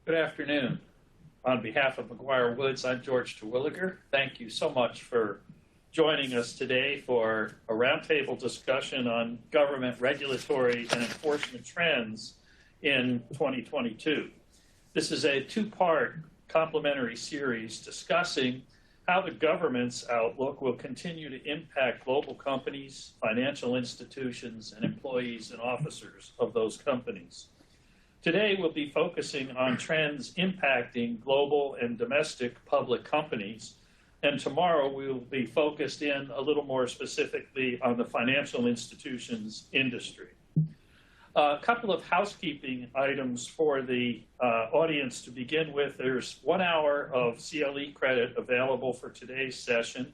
Good afternoon. On behalf of McGuire Woods, I'm George Terwilliger. Thank you so much for joining us today for a roundtable discussion on government regulatory and enforcement trends in 2022. This is a two-part complementary series discussing how the government's outlook will continue to impact global companies, financial institutions, and employees and officers of those companies. Today, we'll be focusing on trends impacting global and domestic public companies, and tomorrow we will be focused in a little more specifically on the financial institutions industry. A couple of housekeeping items for the audience to begin with. There's 1 hour of CLE credit available for today's session.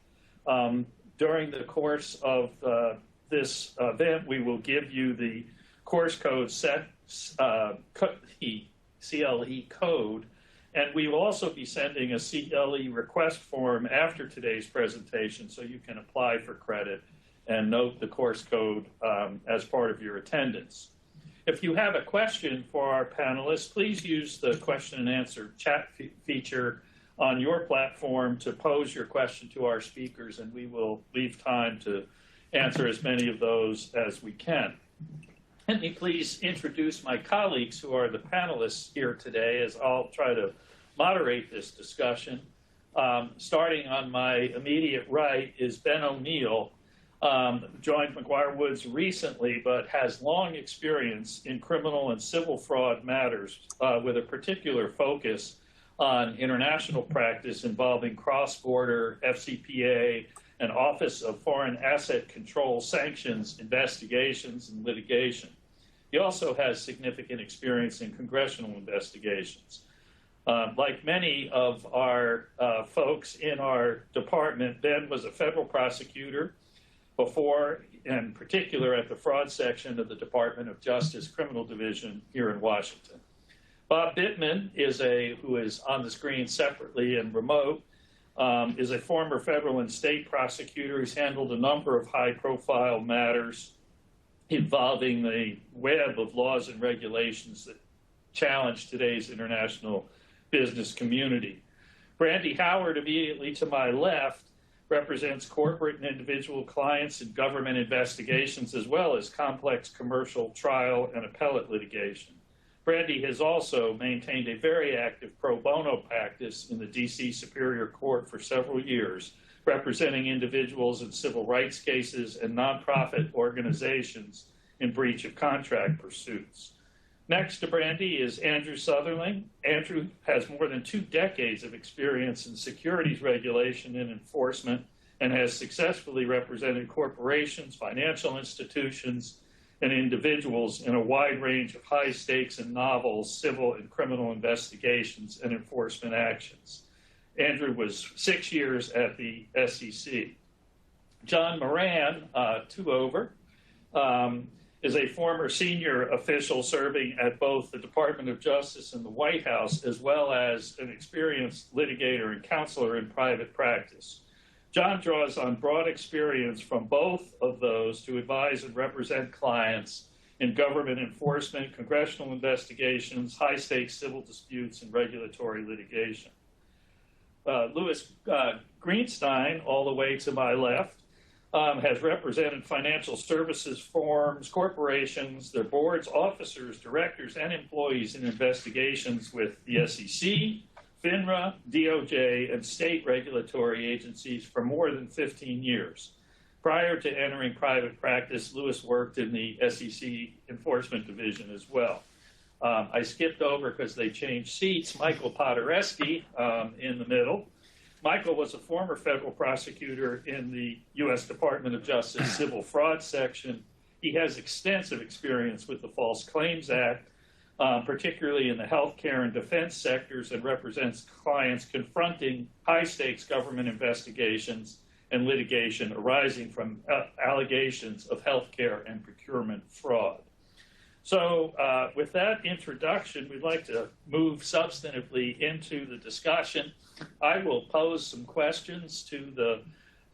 During the course of this event, we will give you the course code CLE code, and we will also be sending a CLE request form after today's presentation so you can apply for credit and note the course code as part of your attendance. If you have a question for our panelists, please use the question and answer chat feature on your platform to pose your question to our speakers, and we will leave time to answer as many of those as we can. Let me please introduce my colleagues who are the panelists here today, as I'll try to moderate this discussion. Starting on my immediate right is Ben O'Neill, joined McGuire Woods recently, but has long experience in criminal and civil fraud matters with a particular focus on international practice involving cross-border FCPA and Office of Foreign Asset Control sanctions, investigations, and litigation. He also has significant experience in congressional investigations. Like many of our folks in our department, Ben was a federal prosecutor before, in particular at the fraud section of the Department of Justice Criminal Division here in Washington. Bob Bittman who is on the screen separately and remote, is a former federal and state prosecutor. He's handled a number of high-profile matters involving the web of laws and regulations that challenge today's international business community. Brandy Howard, immediately to my left, represents corporate and individual clients in government investigations, as well as complex commercial trial and appellate litigation. Brandy has also maintained a very active pro bono practice in the DC Superior Court for several years, representing individuals in civil rights cases and nonprofit organizations in breach of contract pursuits. Next to Brandy is Andrew Sutherland. Andrew has more than 2 decades of experience in securities regulation and enforcement and has successfully represented corporations, financial institutions, and individuals in a wide range of high-stakes and novel civil and criminal investigations and enforcement actions. Andrew was 6 years at the SEC. John Moran, 2 over, is a former senior official serving at both the Department of Justice and the White House, as well as an experienced litigator and counselor in private practice. John draws on broad experience from both of those to advise and represent clients in government enforcement, congressional investigations, high-stakes civil disputes, and regulatory litigation. Louis Greenstein, all the way to my left, has represented financial services firms, corporations, their boards, officers, directors, and employees in investigations with the SEC, FINRA, DOJ, and state regulatory agencies for more than 15 years. Prior to entering private practice, Louis worked in the SEC Enforcement Division as well. I skipped over because they changed seats. Michael Podereski in the middle. Michael was a former federal prosecutor in the U.S. Department of Justice Civil Fraud Section. He has extensive experience with the False Claims Act, particularly in the healthcare and defense sectors, and represents clients confronting high-stakes government investigations and litigation arising from allegations of healthcare and procurement fraud. So with that introduction, we'd like to move substantively into the discussion. I will pose some questions to the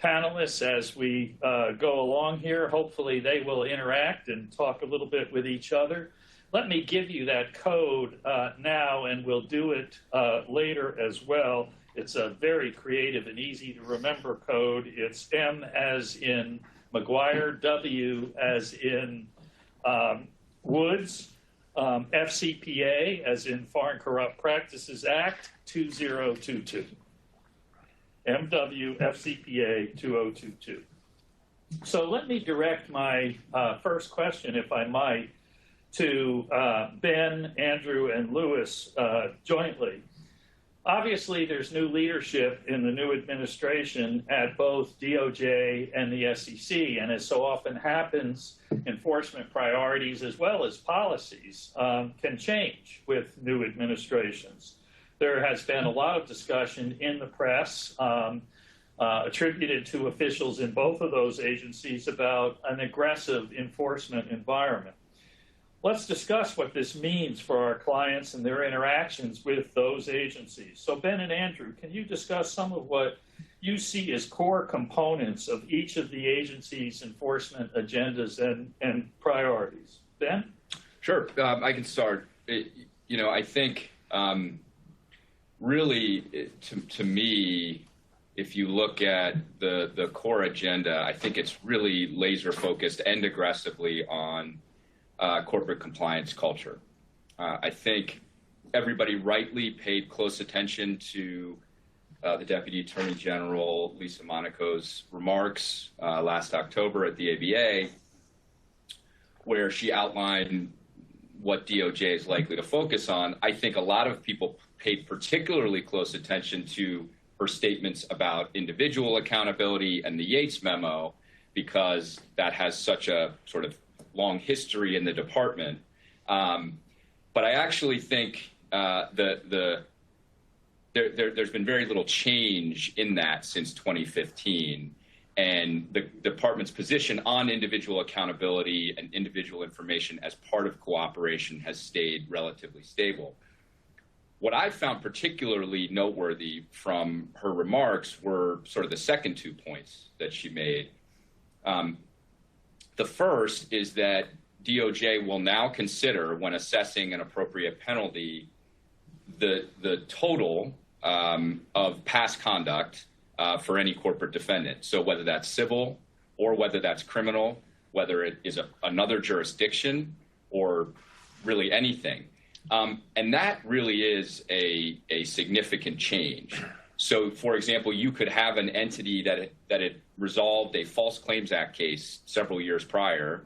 panelists as we go along here. Hopefully they will interact and talk a little bit with each other. let me give you that code now, and we'll do it later as well. It's a very creative and easy to remember code. It's M as in McGuire, W as in Woods, FCPA as in Foreign Corrupt Practices Act 2022. MW FCPA 2022. So let me direct my first question, if I might, to Ben, Andrew, and Lewis jointly. Obviously, there's new leadership in the new administration at both DOJ and the SEC, and as so often happens, enforcement priorities as well as policies can change with new administrations. There has been a lot of discussion in the press attributed to officials in both of those agencies about an aggressive enforcement environment. Let's discuss what this means for our clients and their interactions with those agencies. So Ben and Andrew, can you discuss some of what you see as core components of each of the agency's enforcement agendas and priorities? Ben? Sure, I can start. I think really, to me, if you look at the core agenda, I think it's really laser focused and aggressively on corporate compliance culture. I think everybody rightly paid close attention to the Deputy Attorney General Lisa Monaco's remarks last October at the ABA, where she outlined what DOJ is likely to focus on. I think a lot of people paid particularly close attention to her statements about individual accountability and the Yates memo, because that has such a sort of long history in the department. But I actually think there's been very little change in that since 2015. And the department's position on individual accountability and individual information as part of cooperation has stayed relatively stable. What I found particularly noteworthy from her remarks were sort of the second 2 points that she made. The first is that DOJ will now consider, when assessing an appropriate penalty, the total of past conduct for any corporate defendant. So whether that's civil or whether that's criminal, whether it is another jurisdiction or really anything. And that really is a significant change. So, for example, you could have an entity that had resolved a False Claims Act case several years prior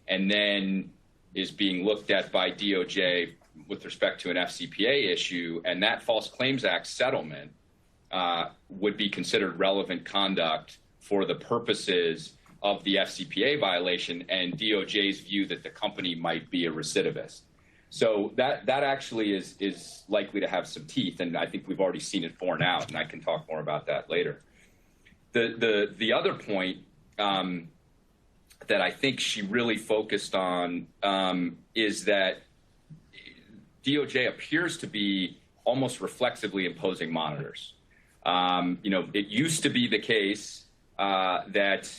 and then is being looked at by DOJ with respect to an FCPA issue, and that False Claims Act settlement would be considered relevant conduct for the purposes of the FCPA violation and DOJ's view that the company might be a recidivist. So that actually is likely to have some teeth, and I think we've already seen it borne out, and I can talk more about that later. The other point that I think she really focused on is that DOJ appears to be almost reflexively imposing monitors. It used to be the case that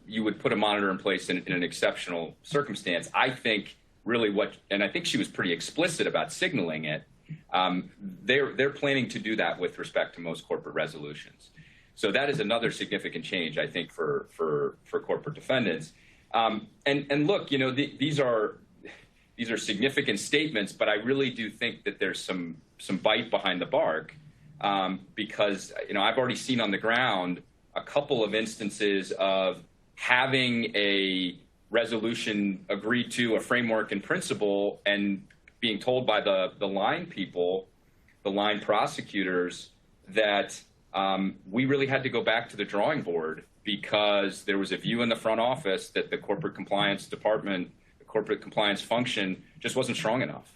you would put a monitor in place in an exceptional circumstance. I think really and I think she was pretty explicit about signaling it, they're planning to do that with respect to most corporate resolutions. So that is another significant change, I think, for corporate defendants. And look, these are significant statements, but I really do think that there's some bite behind the bark, because I've already seen on the ground a couple of instances of having a resolution agreed to, a framework and principle, and being told by the line people, the line prosecutors, that we really had to go back to the drawing board because there was a view in the front office that the corporate compliance department, the corporate compliance function, just wasn't strong enough.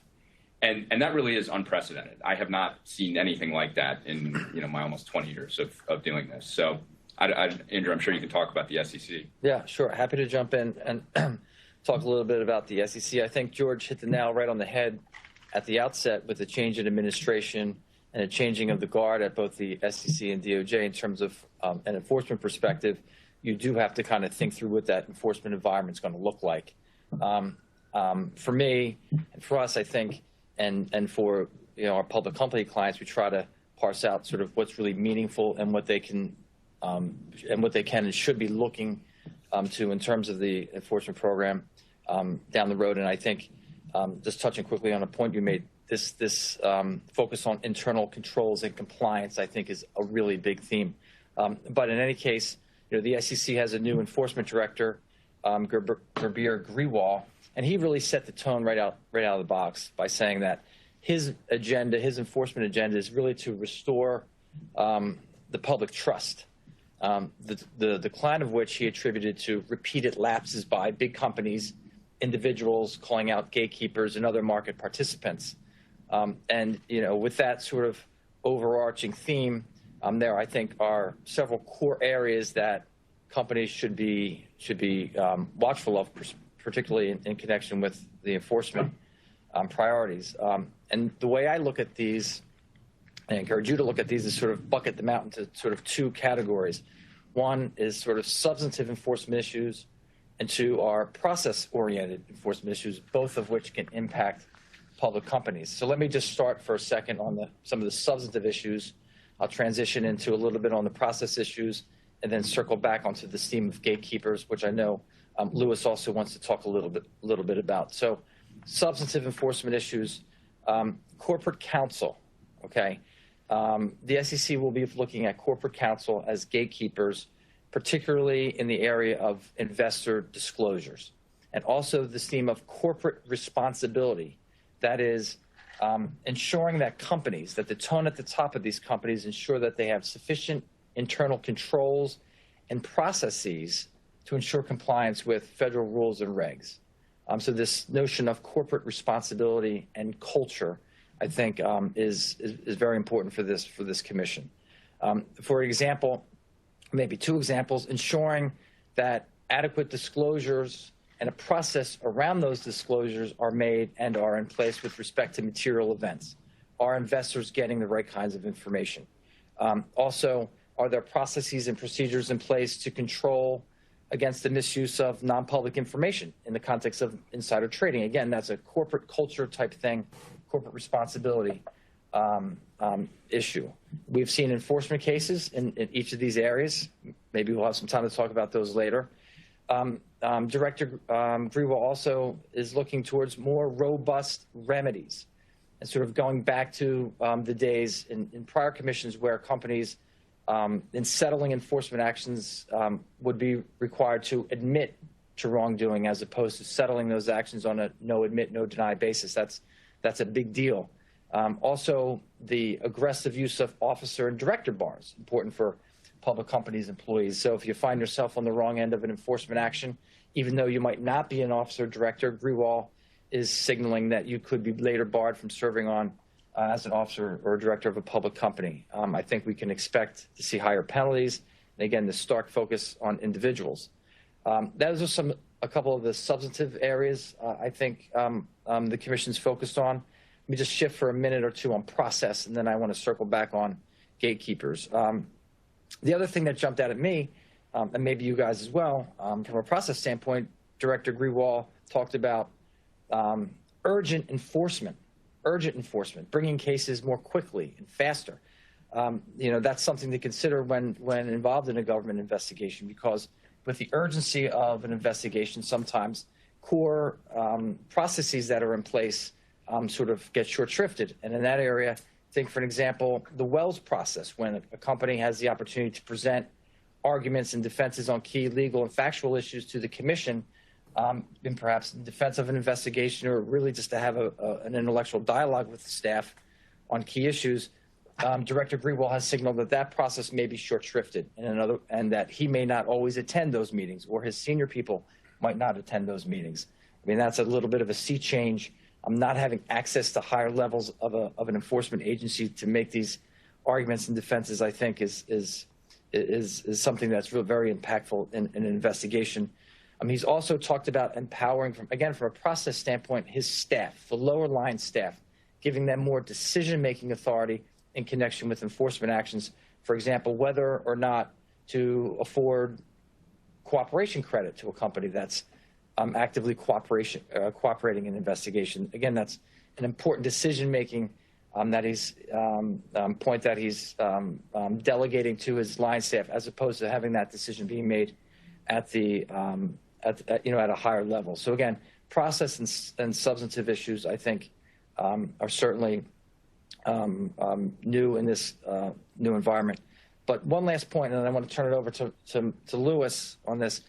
And that really is unprecedented. I have not seen anything like that in my almost 20 years of doing this. So Andrew, I'm sure you can talk about the SEC. Yeah, sure. Happy to jump in and talk a little bit about the SEC. I think George hit the nail right on the head at the outset with the change in administration and a changing of the guard at both the SEC and DOJ in terms of an enforcement perspective. You do have to kind of think through what that enforcement environment is going to look like. For me and for us, I think, and for our public company clients, we try to parse out sort of what's really meaningful and what they can and should be looking to in terms of the enforcement program down the road. And I think just touching quickly on a point you made, this focus on internal controls and compliance, I think, is a really big theme. But in any case, the SEC has a new enforcement director, Gurbir Grewal, and he really set the tone right out of the box by saying that his agenda, his enforcement agenda, is really to restore the public trust, the decline of which he attributed to repeated lapses by big companies, individuals calling out gatekeepers and other market participants. And with that sort of overarching theme, there I think are several core areas that companies should be watchful of, particularly in connection with the enforcement priorities. And the way I look at these, I encourage you to look at these, is sort of bucket them out into sort of two categories. One is sort of substantive enforcement issues, and two are process-oriented enforcement issues, both of which can impact public companies. So let me just start for a second on some of the substantive issues. I'll transition into a little bit on the process issues, and then circle back onto the theme of gatekeepers, which I know Lewis also wants to talk a little bit about. So substantive enforcement issues, corporate counsel, okay? The SEC will be looking at corporate counsel as gatekeepers, particularly in the area of investor disclosures, and also this theme of corporate responsibility. That is ensuring that companies, that the tone at the top of these companies ensure that they have sufficient internal controls and processes to ensure compliance with federal rules and regs. So this notion of corporate responsibility and culture, I think, is very important for this commission. For example, maybe two examples: ensuring that adequate disclosures and a process around those disclosures are made and are in place with respect to material events. Are investors getting the right kinds of information? Also, are there processes and procedures in place to control against the misuse of non-public information in the context of insider trading? Again, that's a corporate culture type thing, corporate responsibility issue. We've seen enforcement cases in each of these areas. Maybe we'll have some time to talk about those later. Director Grewal also is looking towards more robust remedies and sort of going back to the days in prior commissions where companies in settling enforcement actions would be required to admit to wrongdoing as opposed to settling those actions on a no admit, no deny basis. That's a big deal. Also, the aggressive use of officer and director bars, important for public companies' employees. So if you find yourself on the wrong end of an enforcement action, even though you might not be an officer or director, Grewal is signaling that you could be later barred from serving on as an officer or a director of a public company. I think we can expect to see higher penalties, and again, the stark focus on individuals. Those are a couple of the substantive areas I think the Commission's focused on. Let me just shift for a minute or two on process, and then I want to circle back on gatekeepers. The other thing that jumped out at me, and maybe you guys as well, from a process standpoint, Director Grewal talked about urgent enforcement, bringing cases more quickly and faster. That's something to consider when involved in a government investigation, because with the urgency of an investigation, sometimes core processes that are in place sort of get short-shrifted. And in that area, think, for an example, the Wells process, when a company has the opportunity to present arguments and defenses on key legal and factual issues to the Commission, and perhaps in defense of an investigation, or really just to have an intellectual dialogue with the staff on key issues. Director Grewal has signaled that process may be short-shrifted, and that he may not always attend those meetings, or his senior people might not attend those meetings. I mean, that's a little bit of a sea change. Not having access to higher levels of an enforcement agency to make these arguments and defenses, I think, is something that's very impactful in an investigation. He's also talked about empowering, from a process standpoint, his staff, the lower line staff, giving them more decision-making authority in connection with enforcement actions. For example, whether or not to afford cooperation credit to a company that's actively cooperating in investigation. Again, that's an important decision-making that he's point that he's delegating to his line staff, as opposed to having that decision being made at the at a higher level. So again, process and substantive issues, I think, are certainly new in this new environment. But one last point, and then I want to turn it over to Louis on this,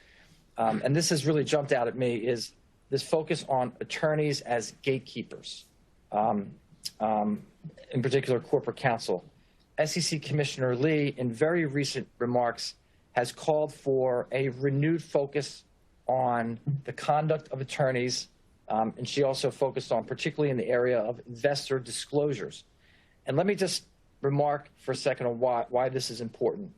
and this has really jumped out at me, is this focus on attorneys as gatekeepers, in particular corporate counsel. SEC Commissioner Lee, in very recent remarks, has called for a renewed focus on the conduct of attorneys, and she also focused on particularly in the area of investor disclosures. And let me just remark for a second on why this is important.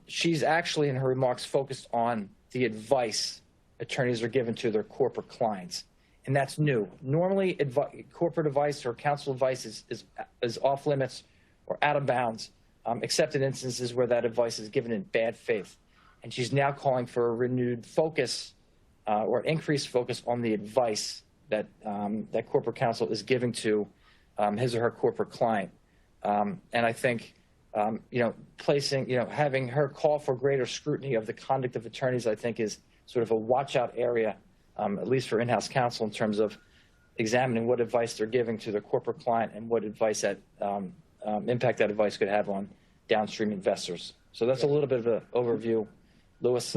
She's actually, in her remarks, focused on the advice attorneys are given to their corporate clients, and that's new. Normally, corporate advice or counsel advice is off limits or out of bounds, except in instances where that advice is given in bad faith. And she's now calling for a renewed focus or increased focus on the advice that that corporate counsel is giving to his or her corporate client. And I think, having her call for greater scrutiny of the conduct of attorneys, I think, is sort of a watch-out area, at least for in-house counsel, in terms of examining what advice they're giving to their corporate client and what advice that impact that advice could have on downstream investors. So that's a little bit of an overview. Louis,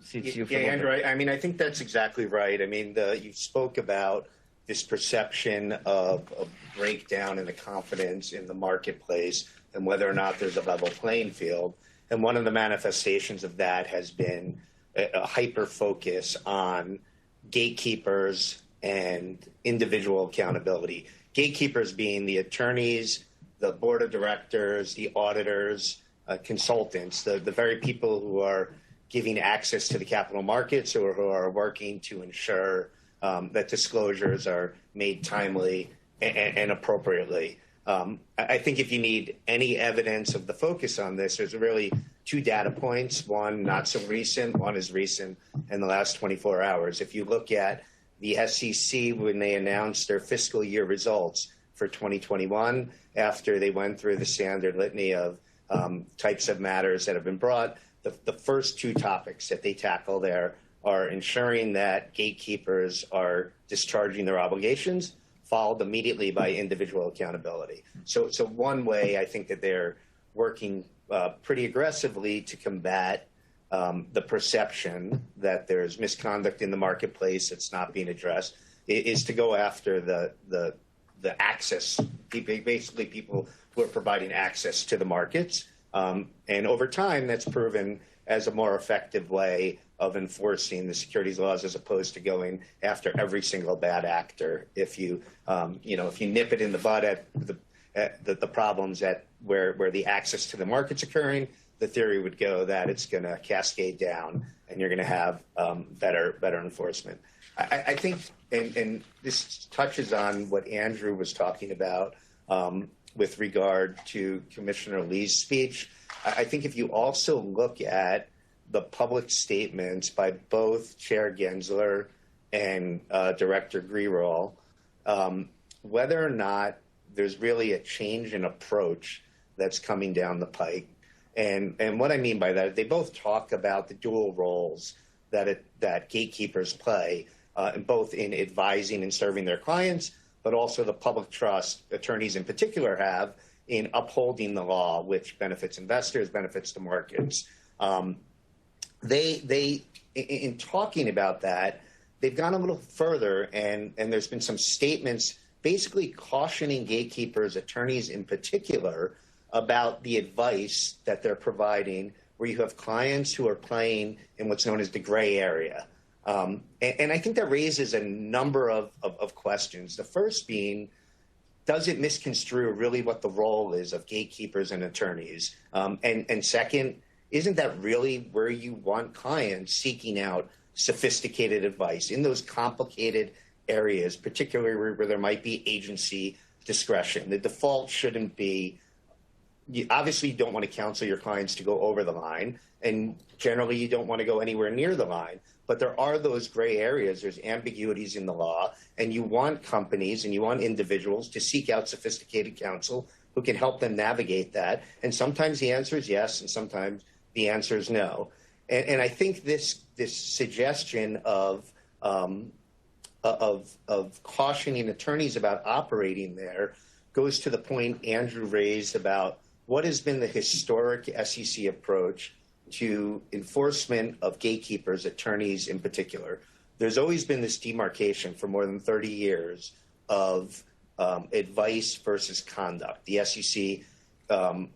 seats you for Andrew, I think that's exactly right. I mean, you spoke about this perception of a breakdown in the confidence in the marketplace and whether or not there's a level playing field. And one of the manifestations of that has been a hyper focus on gatekeepers and individual accountability. Gatekeepers being the attorneys, the board of directors, the auditors, consultants, the very people who are giving access to the capital markets or who are working to ensure that disclosures are made timely and appropriately. I think if you need any evidence of the focus on this, there's really two data points, one not so recent, one is recent in the last 24 hours. If you look at the SEC when they announced their fiscal year results for 2021, after they went through the standard litany of types of matters that have been brought, the first two topics that they tackle there are ensuring that gatekeepers are discharging their obligations, followed immediately by individual accountability. So one way I think that they're working pretty aggressively to combat the perception that there's misconduct in the marketplace that's not being addressed is to go after the access, basically people who are providing access to the markets. And over time, that's proven as a more effective way of enforcing the securities laws as opposed to going after every single bad actor. If you nip it in the bud at the problems at where the access to the market's occurring, the theory would go that it's going to cascade down and you're going to have better enforcement. I think, and this touches on what Andrew was talking about with regard to Commissioner Lee's speech. I think if you also look at the public statements by both Chair Gensler and Director Grierol, whether or not there's really a change in approach that's coming down the pike. And what I mean by that, they both talk about the dual roles that gatekeepers play, both in advising and serving their clients, but also the public trust attorneys in particular have in upholding the law, which benefits investors, benefits the markets. They in talking about that, they've gone a little further, and there's been some statements basically cautioning gatekeepers, attorneys in particular, about the advice that they're providing, where you have clients who are playing in what's known as the gray area. And I think that raises a number of questions. The first being, does it misconstrue really what the role is of gatekeepers and attorneys? And second, isn't that really where you want clients seeking out sophisticated advice in those complicated areas, particularly where there might be agency discretion? The default shouldn't be, obviously you don't want to counsel your clients to go over the line, and generally you don't want to go anywhere near the line. But there are those gray areas. There's ambiguities in the law, and you want companies and you want individuals to seek out sophisticated counsel who can help them navigate that. And sometimes the answer is yes, and sometimes the answer is no. And I think this suggestion of cautioning attorneys about operating there goes to the point Andrew raised about what has been the historic SEC approach to enforcement of gatekeepers, attorneys in particular. There's always been this demarcation for more than 30 years of advice versus conduct. The SEC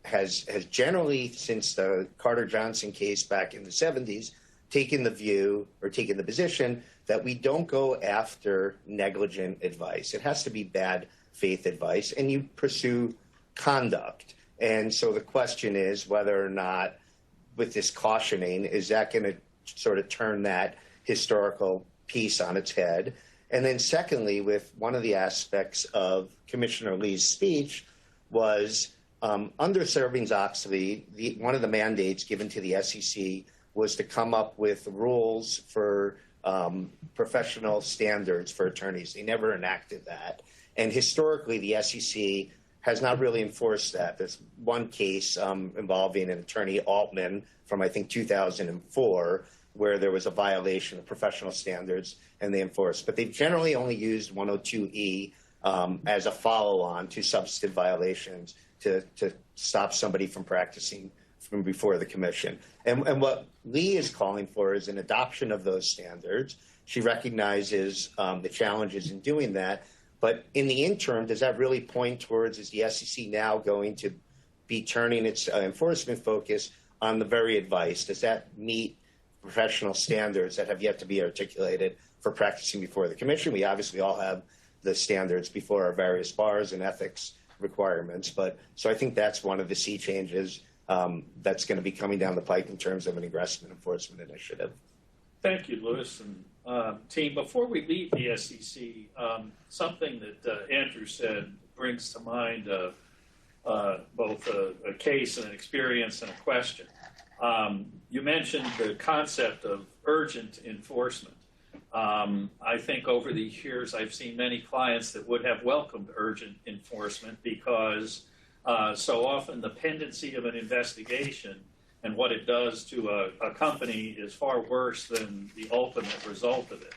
has generally, since the Carter-Johnson case back in the 70s, taken the view or taken the position that we don't go after negligent advice. It has to be bad faith advice, and you pursue conduct. And so the question is whether or not, with this cautioning, is that going to sort of turn that historical piece on its head? And then secondly, with one of the aspects of Commissioner Lee's speech was under Sarbanes-Oxley, one of the mandates given to the SEC was to come up with rules for professional standards for attorneys. They never enacted that. And historically, the SEC has not really enforced that. There's one case involving an attorney, Altman, from I think 2004, where there was a violation of professional standards and they enforced. But they've generally only used 102E as a follow-on to substantive violations to stop somebody from practicing from before the commission. And what Lee is calling for is an adoption of those standards. She recognizes the challenges in doing that. But in the interim, does that really point towards, is the SEC now going to be turning its enforcement focus on the very advice? Does that meet professional standards that have yet to be articulated for practicing before the commission? We obviously all have the standards before our various bars and ethics requirements. But so I think that's one of the sea changes that's going to be coming down the pike in terms of an aggressive enforcement initiative. Thank you, Louis. And team, before we leave the SEC, something that Andrew said brings to mind both a case and an experience and a question. You mentioned the concept of urgent enforcement. I think over the years I've seen many clients that would have welcomed urgent enforcement because so often the pendency of an investigation and what it does to a company is far worse than the ultimate result of it.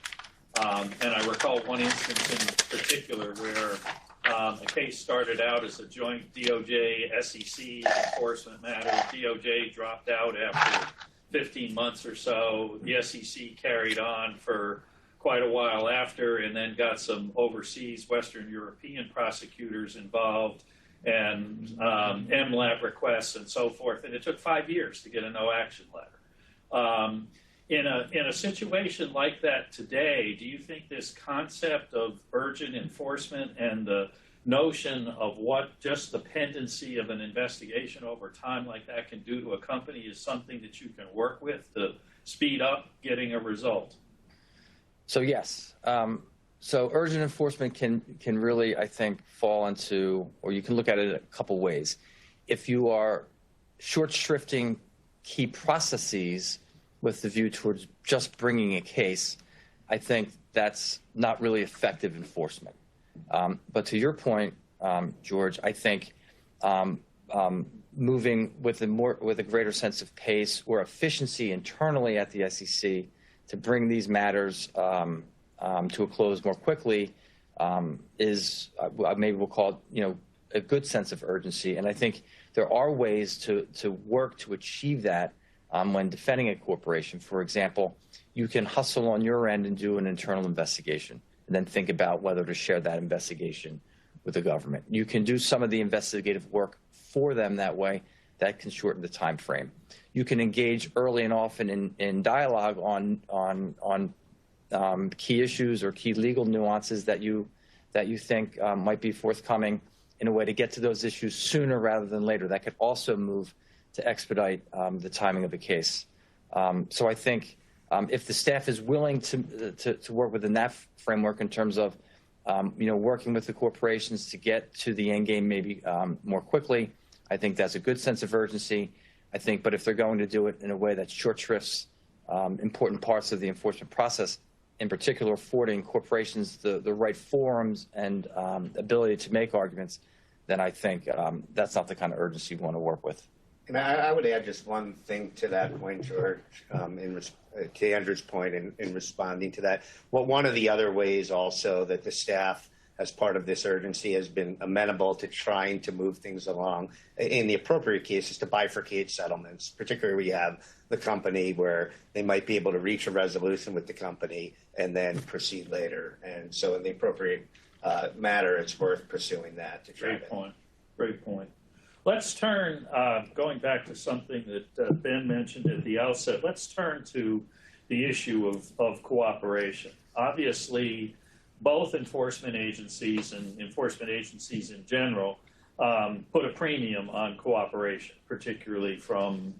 And I recall one instance in particular where a case started out as a joint DOJ-SEC enforcement matter. DOJ dropped out after 15 months or so. The SEC carried on for quite a while after and then got some overseas Western European prosecutors involved and MLAT requests and so forth, and it took 5 years to get a no-action letter. In a situation like that today, do you think this concept of urgent enforcement and the notion of what just the pendency of an investigation over time like that can do to a company is something that you can work with to speed up getting a result? So yes. So urgent enforcement can really, I think, fall into, or you can look at it a couple ways. If you are short shrifting key processes with the view towards just bringing a case, I think that's not really effective enforcement. But to your point, George, I think moving with a greater sense of pace or efficiency internally at the SEC to bring these matters to a close more quickly is maybe we'll call it, a good sense of urgency. And I think there are ways to work to achieve that when defending a corporation. For example, you can hustle on your end and do an internal investigation and then think about whether to share that investigation with the government. You can do some of the investigative work for them that way. That can shorten the time frame. You can engage early and often in dialogue on key issues or key legal nuances that you think might be forthcoming in a way to get to those issues sooner rather than later. That could also move to expedite the timing of the case. So I think if the staff is willing to work within that framework in terms of working with the corporations to get to the end game maybe more quickly, I think that's a good sense of urgency. I think, but if they're going to do it in a way that short shrifts important parts of the enforcement process, in particular affording corporations the right forums and ability to make arguments, then I think that's not the kind of urgency we want to work with. And I would add just one thing to that point, George, to Andrew's point in responding to that. Well, one of the other ways also that the staff, as part of this urgency, has been amenable to trying to move things along in the appropriate cases to bifurcate settlements, particularly we have the company where they might be able to reach a resolution with the company and then proceed later. And so in the appropriate matter, it's worth pursuing that. Great point. Great point. Let's turn, going back to something that Ben mentioned at the outset, let's turn to the issue of cooperation. Obviously, both enforcement agencies and enforcement agencies in general put a premium on cooperation, particularly from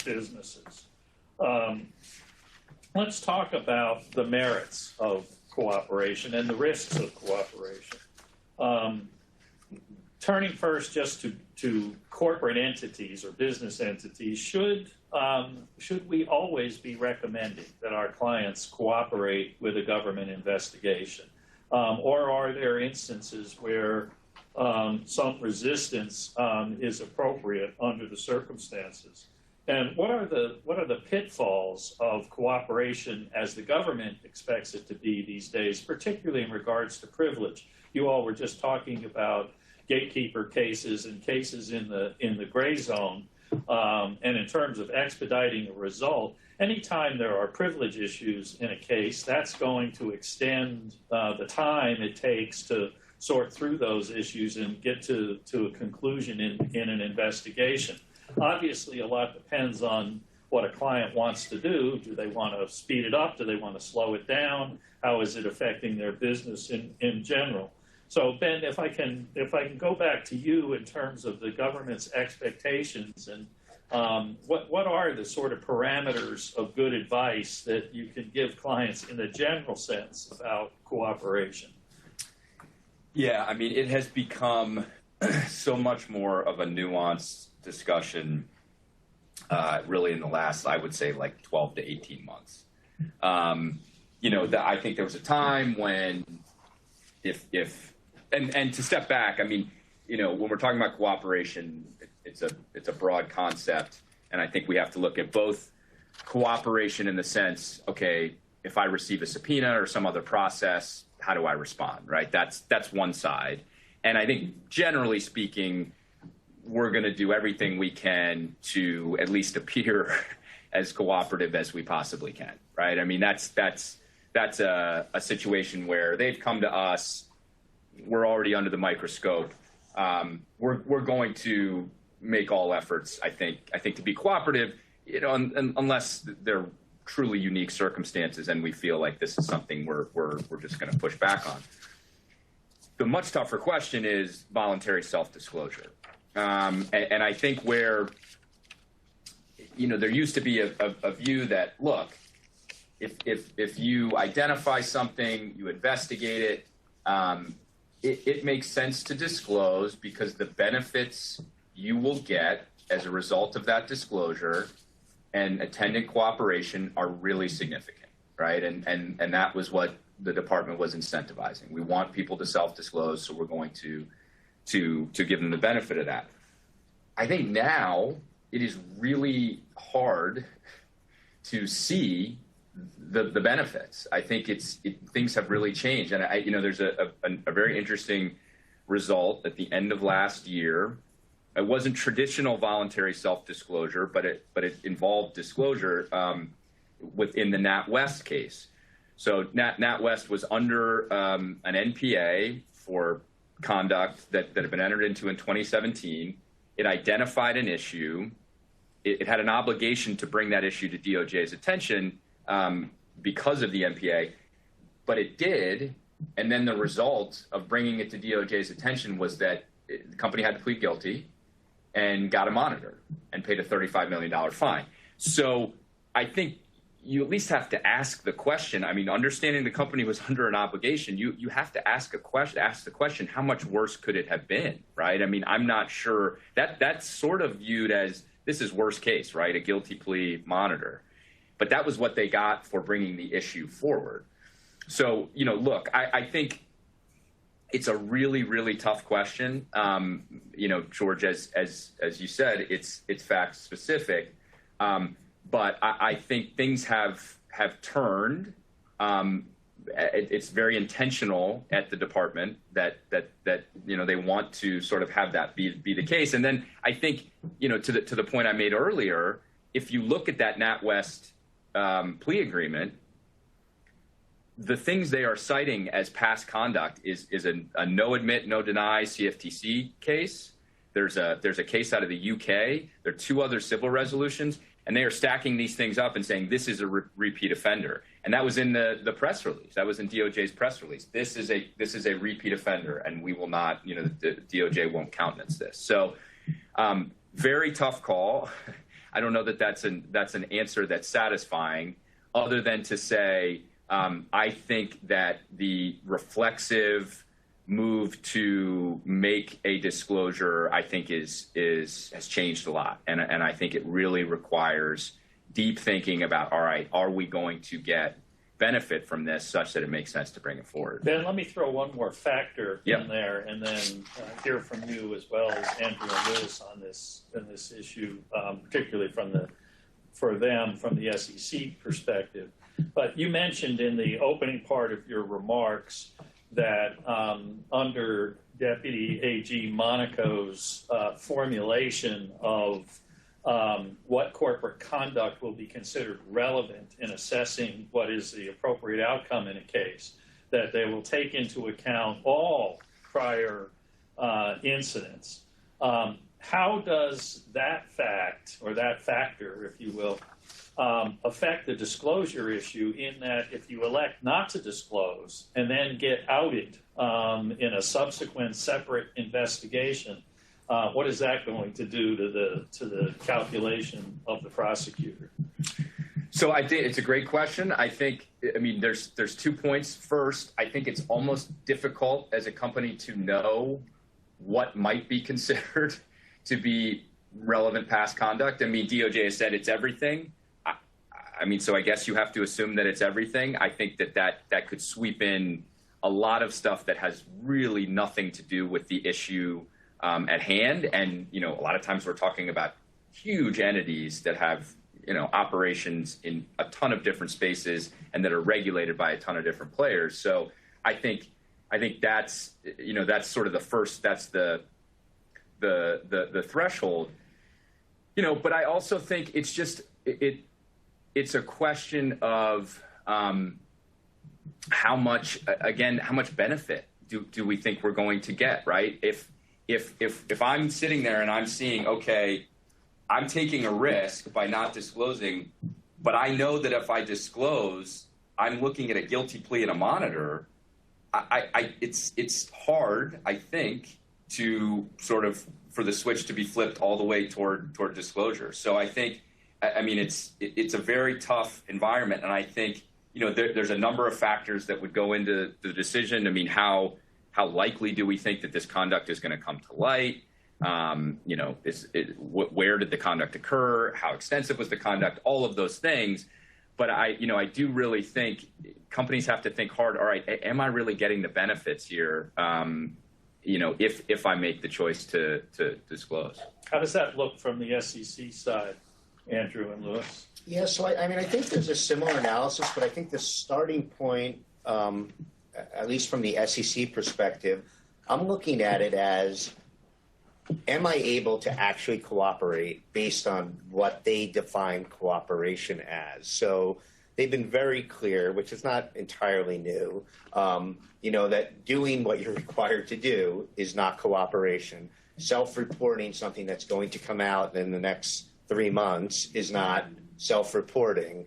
businesses. Let's talk about the merits of cooperation and the risks of cooperation. Turning first just to corporate entities or business entities, should we always be recommending that our clients cooperate with a government investigation? Or are there instances where some resistance is appropriate under the circumstances? And what are the pitfalls of cooperation as the government expects it to be these days, particularly in regards to privilege? You all were just talking about gatekeeper cases and cases in the gray zone, and in terms of expediting a result, anytime there are privilege issues in a case, that's going to extend the time it takes to sort through those issues and get to a conclusion in an investigation. Obviously, a lot depends on what a client wants to do. Do they want to speed it up? Do they want to slow it down? How is it affecting their business in general? So, Ben, if I can go back to you in terms of the government's expectations, and what are the sort of parameters of good advice that you can give clients in a general sense about cooperation? Yeah, I mean, it has become so much more of a nuanced discussion really in the last, I would say, like 12 to 18 months. I think there was a time when and to step back, I mean, when we're talking about cooperation, it's a broad concept, and I think we have to look at both cooperation in the sense, okay, if I receive a subpoena or some other process, how do I respond, right? That's one side. And I think generally speaking, we're going to do everything we can to at least appear as cooperative as we possibly can, right? I mean, that's a situation where they've come to us, we're already under the microscope. We're going to make all efforts, I think to be cooperative, unless they're truly unique circumstances and we feel like this is something we're just going to push back on. The much tougher question is voluntary self-disclosure. And I think where, there used to be a view that, look, if you identify something, you investigate it, it makes sense to disclose because the benefits you will get as a result of that disclosure and attendant cooperation are really significant, right? And that was what the department was incentivizing. We want people to self-disclose, so we're going to give them the benefit of that. I think now it is really hard to see the benefits. I think things have really changed, and there's a very interesting result at the end of last year. It wasn't traditional voluntary self-disclosure, but it involved disclosure within the NatWest case. So NatWest was under an NPA for conduct that had been entered into in 2017. It identified an issue. It had an obligation to bring that issue to DOJ's attention because of the NPA, but it did. And then the result of bringing it to DOJ's attention was that the company had to plead guilty and got a monitor and paid a $35 million fine. So I think you at least have to ask the question. I mean, understanding the company was under an obligation, you have to ask the question, how much worse could it have been, right? I mean, I'm not sure. That's sort of viewed as, this is worst case, right? A guilty plea monitor. but that was what they got for bringing the issue forward. So, look, I think it's a really, really tough question. George, as you said, it's fact specific. But I think things have turned. It's very intentional at the department that they want to sort of have that be the case. And then I think to the point I made earlier, if you look at that NatWest plea agreement, the things they are citing as past conduct is a no admit, no deny CFTC case. There's a case out of the UK. There are 2 other civil resolutions, and they are stacking these things up and saying this is a repeat offender. And that was in the press release. That was in DOJ's press release. This is a repeat offender, and we will not, the DOJ won't countenance this. So very tough call. I don't know that that's an answer that's satisfying, other than to say I think that the reflexive move to make a disclosure, I think, has changed a lot, and I think it really requires deep thinking about, all right, are we going to get benefit from this such that it makes sense to bring it forward? Ben, let me throw one more factor in there, and then hear from you as well as Andrew and Lewis on this issue, particularly from the SEC perspective. But you mentioned in the opening part of your remarks that under Deputy AG Monaco's formulation of what corporate conduct will be considered relevant in assessing what is the appropriate outcome in a case, that they will take into account all prior incidents. How does that fact, or that factor, if you will, affect the disclosure issue, in that if you elect not to disclose and then get outed in a subsequent separate investigation, what is that going to do to the calculation of the prosecutor? So I think it's a great question. There's 2 points. First, I think it's almost difficult as a company to know what might be considered to be relevant past conduct. DOJ has said it's everything. So I guess you have to assume that it's everything. I think that could sweep in a lot of stuff that has really nothing to do with the issue at hand. And, a lot of times we're talking about huge entities that have, operations in a ton of different spaces and that are regulated by a ton of different players. So I think that's, that's sort of the first, that's the threshold, but I also think it's just, it's a question of how much benefit do we think we're going to get, right? If I'm sitting there and I'm seeing, okay, I'm taking a risk by not disclosing, but I know that if I disclose, I'm looking at a guilty plea and a monitor, it's hard, I think, to sort of, for the switch to be flipped all the way toward disclosure. So I think, it's a very tough environment, and I think, there's a number of factors that would go into the decision. How likely do we think that this conduct is going to come to light? Where did the conduct occur? How extensive was the conduct? All of those things. But I do really think companies have to think hard. All right, am I really getting the benefits here? If I make the choice to disclose. How does that look from the SEC side, Andrew and Lewis? Yeah, so I think there's a similar analysis, but I think the starting point, at least from the SEC perspective, I'm looking at it as, am I able to actually cooperate based on what they define cooperation as? So they've been very clear, which is not entirely new, that doing what you're required to do is not cooperation. Self-reporting something that's going to come out in the next 3 months is not self-reporting.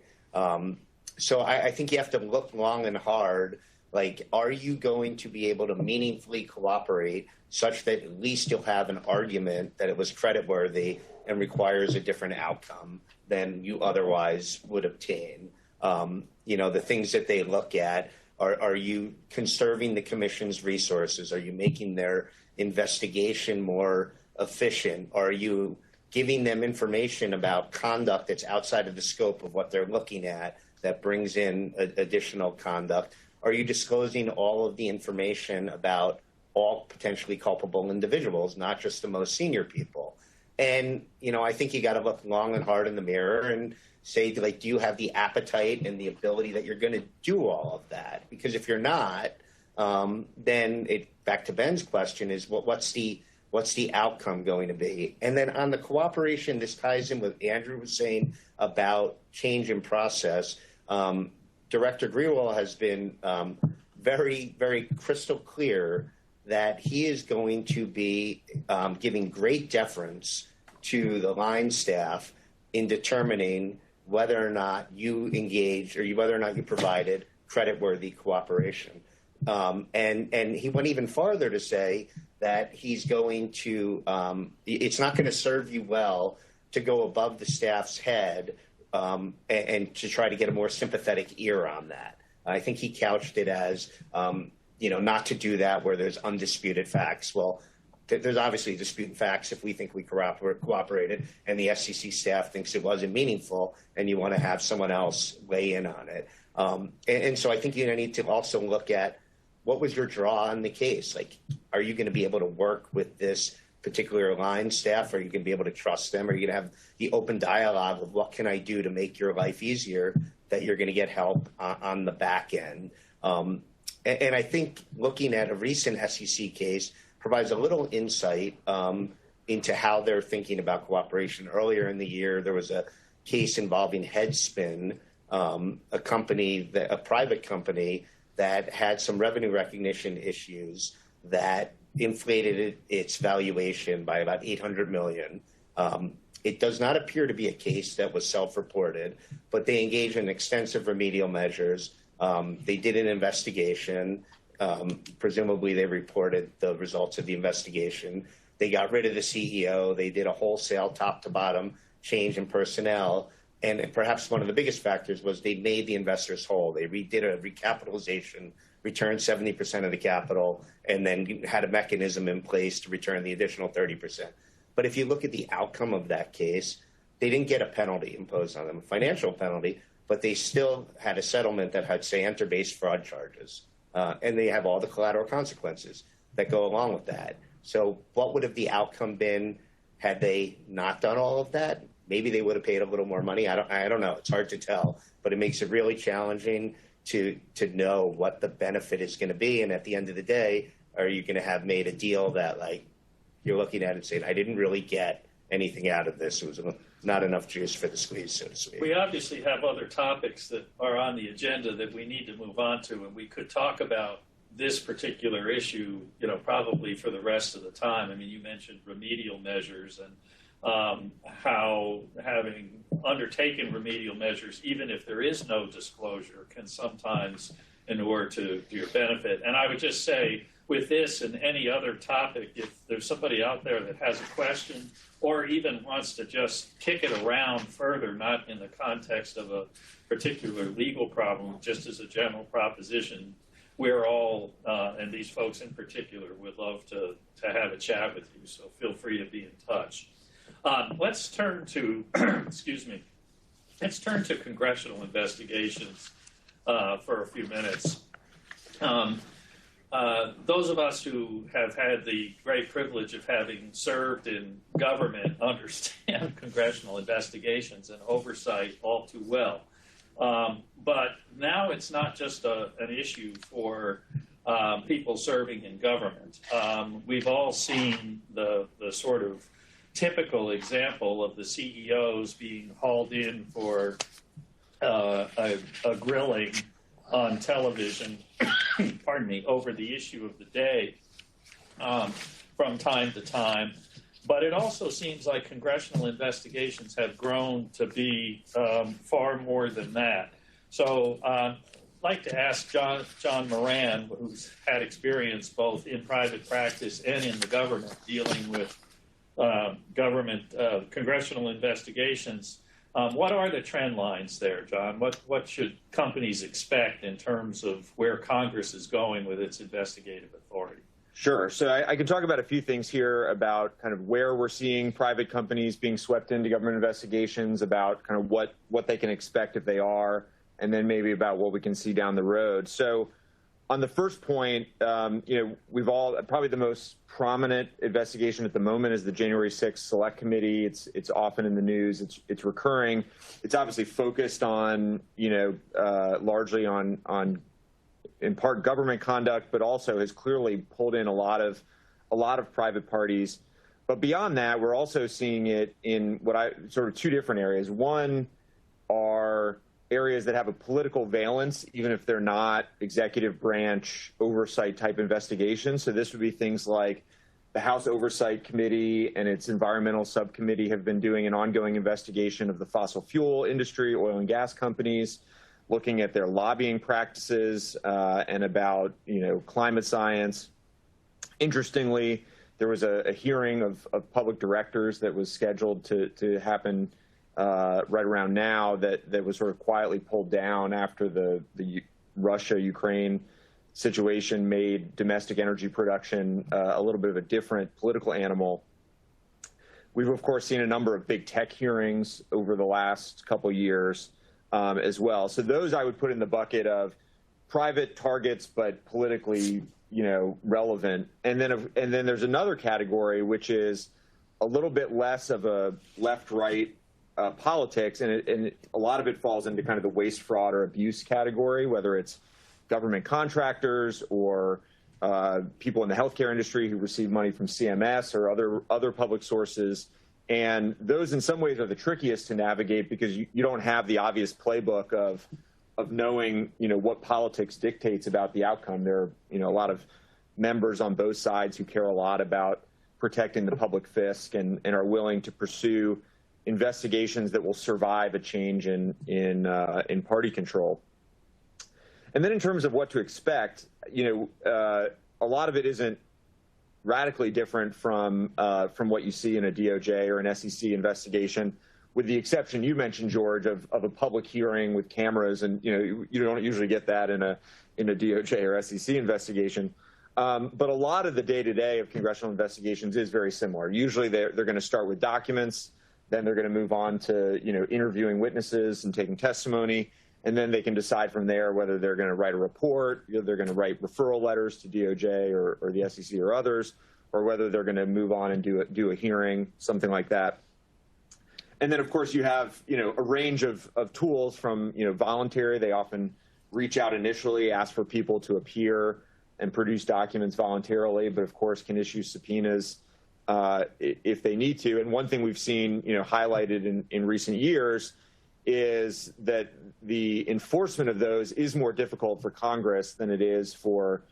So I think you have to look long and hard, like, are you going to be able to meaningfully cooperate such that at least you'll have an argument that it was creditworthy and requires a different outcome than you otherwise would obtain? The things that they look at, are you conserving the commission's resources? Are you making their investigation more efficient? Are you giving them information about conduct that's outside of the scope of what they're looking at that brings in additional conduct? Are you disclosing all of the information about all potentially culpable individuals, not just the most senior people? And, I think you got to look long and hard in the mirror and say, like, do you have the appetite and the ability that you're going to do all of that? Because if you're not, then back to Ben's question is, what's the outcome going to be? And then on the cooperation, this ties in with Andrew was saying about change in process. Director Grewal has been very, very crystal clear that he is going to be giving great deference to the line staff in determining whether or not you engaged or whether or not you provided creditworthy cooperation. And he went even farther to say that he's going to, it's not going to serve you well to go above the staff's head and to try to get a more sympathetic ear on that. I think he couched it as, not to do that where there's undisputed facts. Well, there's obviously disputed facts if we think we cooperated and the SEC staff thinks it wasn't meaningful and you want to have someone else weigh in on it. And so I think you need to also look at what was your draw on the case? Like, are you going to be able to work with this particular line staff? Are you going to be able to trust them? Are you going to have the open dialogue of what can I do to make your life easier, that you're going to get help on the back end? And I think looking at a recent SEC case provides a little insight into how they're thinking about cooperation. Earlier in the year, there was a case involving Headspin, a private company that had some revenue recognition issues that inflated its valuation by about $800 million. It does not appear to be a case that was self-reported, but they engaged in extensive remedial measures. They did an investigation. Presumably they reported the results of the investigation. They got rid of the CEO. They did a wholesale top-to-bottom change in personnel. And perhaps one of the biggest factors was they made the investors whole. They did a recapitalization, returned 70% of the capital, and then had a mechanism in place to return the additional 30%. But if you look at the outcome of that case, they didn't get a penalty imposed on them, a financial penalty, but they still had a settlement that had Scienter-based fraud charges. And they have all the collateral consequences that go along with that. So what would have the outcome been had they not done all of that? Maybe they would have paid a little more money. I don't know. It's hard to tell, but it makes it really challenging to know what the benefit is going to be. And at the end of the day, are you going to have made a deal that, like, you're looking at and saying, I didn't really get anything out of this. It was not enough juice for the squeeze, so to speak. We obviously have other topics that are on the agenda that we need to move on to, and we could talk about this particular issue, probably for the rest of the time. I mean, you mentioned remedial measures and how having undertaken remedial measures, even if there is no disclosure, can sometimes inure to your benefit. And I would just say, with this and any other topic, if there's somebody out there that has a question or even wants to just kick it around further, not in the context of a particular legal problem, just as a general proposition, we're all, and these folks in particular, would love to have a chat with you, so feel free to be in touch. Let's turn to, let's turn to congressional investigations for a few minutes. Those of us who have had the great privilege of having served in government understand congressional investigations and oversight all too well. But now it's not just an issue for people serving in government. We've all seen the sort of typical example of the CEOs being hauled in for a grilling on television, pardon me, over the issue of the day from time to time. But it also seems like congressional investigations have grown to be far more than that. So I'd like to ask John Moran, who's had experience both in private practice and in the government dealing with congressional investigations. What are the trend lines there, John? What should companies expect in terms of where Congress is going with its investigative authority? Sure. So I can talk about a few things here about kind of where we're seeing private companies being swept into government investigations, about kind of what they can expect if they are, and then maybe about what we can see down the road. So on the first point, we've all, probably the most prominent investigation at the moment is the January 6th Select Committee. It's often in the news. It's recurring. It's obviously focused on, largely on in part government conduct, but also has clearly pulled in a lot of private parties. But beyond that, we're also seeing it in sort of two different areas. One are areas that have a political valence, even if they're not executive branch oversight type investigations. So this would be things like the House Oversight Committee and its environmental subcommittee have been doing an ongoing investigation of the fossil fuel industry, oil and gas companies, looking at their lobbying practices and about climate science. Interestingly, there was a hearing of public directors that was scheduled to happen right around now that was sort of quietly pulled down after the Russia-Ukraine situation made domestic energy production a little bit of a different political animal. We've, of course, seen a number of big tech hearings over the last couple of years as well. So those I would put in the bucket of private targets, but politically, relevant. And then there's another category, which is a little bit less of a left-right politics, and a lot of it falls into kind of the waste, fraud, or abuse category, whether it's government contractors or people in the healthcare industry who receive money from CMS or other public sources. And those in some ways are the trickiest to navigate because you don't have the obvious playbook of knowing, what politics dictates about the outcome. There are, a lot of members on both sides who care a lot about protecting the public fisc and are willing to pursue investigations that will survive a change in party control. And then in terms of what to expect, a lot of it isn't radically different from what you see in a DOJ or an SEC investigation, with the exception you mentioned, George, of a public hearing with cameras, and you don't usually get that in a DOJ or SEC investigation. But a lot of the day-to-day of congressional investigations is very similar. Usually they're going to start with documents, then they're going to move on to interviewing witnesses and taking testimony, and then they can decide from there whether they're going to write a report, they're going to write referral letters to DOJ or the SEC or others, or whether they're going to move on and do a hearing, something like that. And then, of course, you have a range of tools from voluntary. They often reach out initially, ask for people to appear and produce documents voluntarily, but of course can issue subpoenas if they need to. And one thing we've seen highlighted in recent years is that the enforcement of those is more difficult for Congress than it is for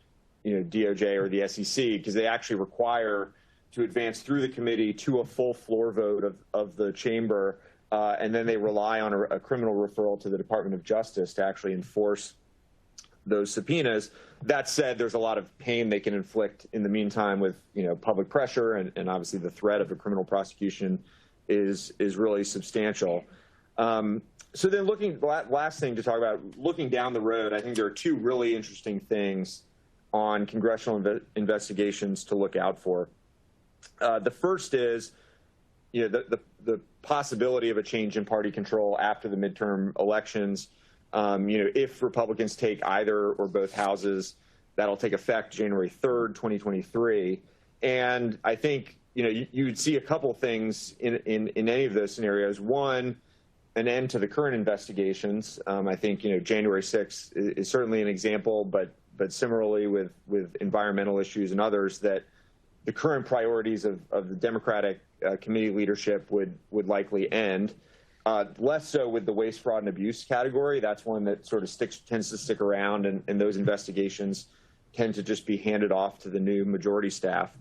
DOJ or the SEC, because they actually require to advance through the committee to a full floor vote of the chamber, and then they rely on a criminal referral to the Department of Justice to actually enforce those subpoenas. That said, there's a lot of pain they can inflict in the meantime with public pressure, and obviously the threat of a criminal prosecution is really substantial. So then last thing to talk about, looking down the road, I think there are two really interesting things on congressional investigations to look out for. The first is, the possibility of a change in party control after the midterm elections. If Republicans take either or both houses, that'll take effect January 3rd, 2023. And I think, you would see a couple things in any of those scenarios. One, an end to the current investigations. I think, January 6th is certainly an example, but similarly with environmental issues and others, that the current priorities of the Democratic committee leadership would likely end. Less so with the waste, fraud, and abuse category. That's one that sort of tends to stick around, and those investigations tend to just be handed off to the new majority staff.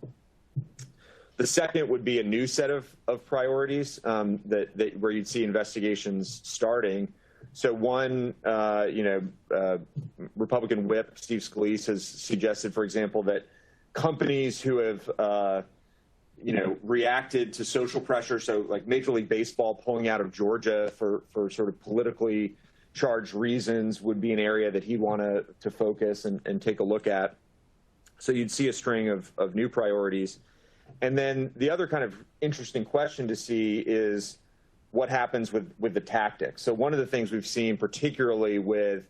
The second would be a new set of priorities where you'd see investigations starting. So one, Republican whip Steve Scalise has suggested, for example, that companies who have reacted to social pressure, so like Major League Baseball pulling out of Georgia for sort of politically charged reasons, would be an area that he'd want to focus and take a look at. So you'd see a string of new priorities. And then the other kind of interesting question to see is what happens with the tactics. So one of the things we've seen, particularly with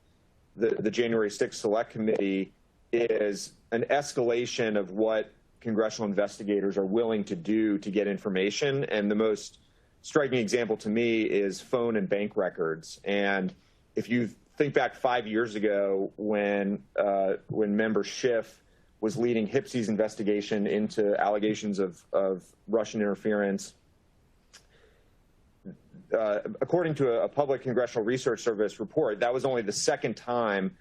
the January 6th Select Committee, is an escalation of what congressional investigators are willing to do to get information. And the most striking example to me is phone and bank records. And if you think back 5 years ago when Member Schiff was leading HPSC's investigation into allegations of Russian interference, according to a public Congressional Research Service report, that was only the second time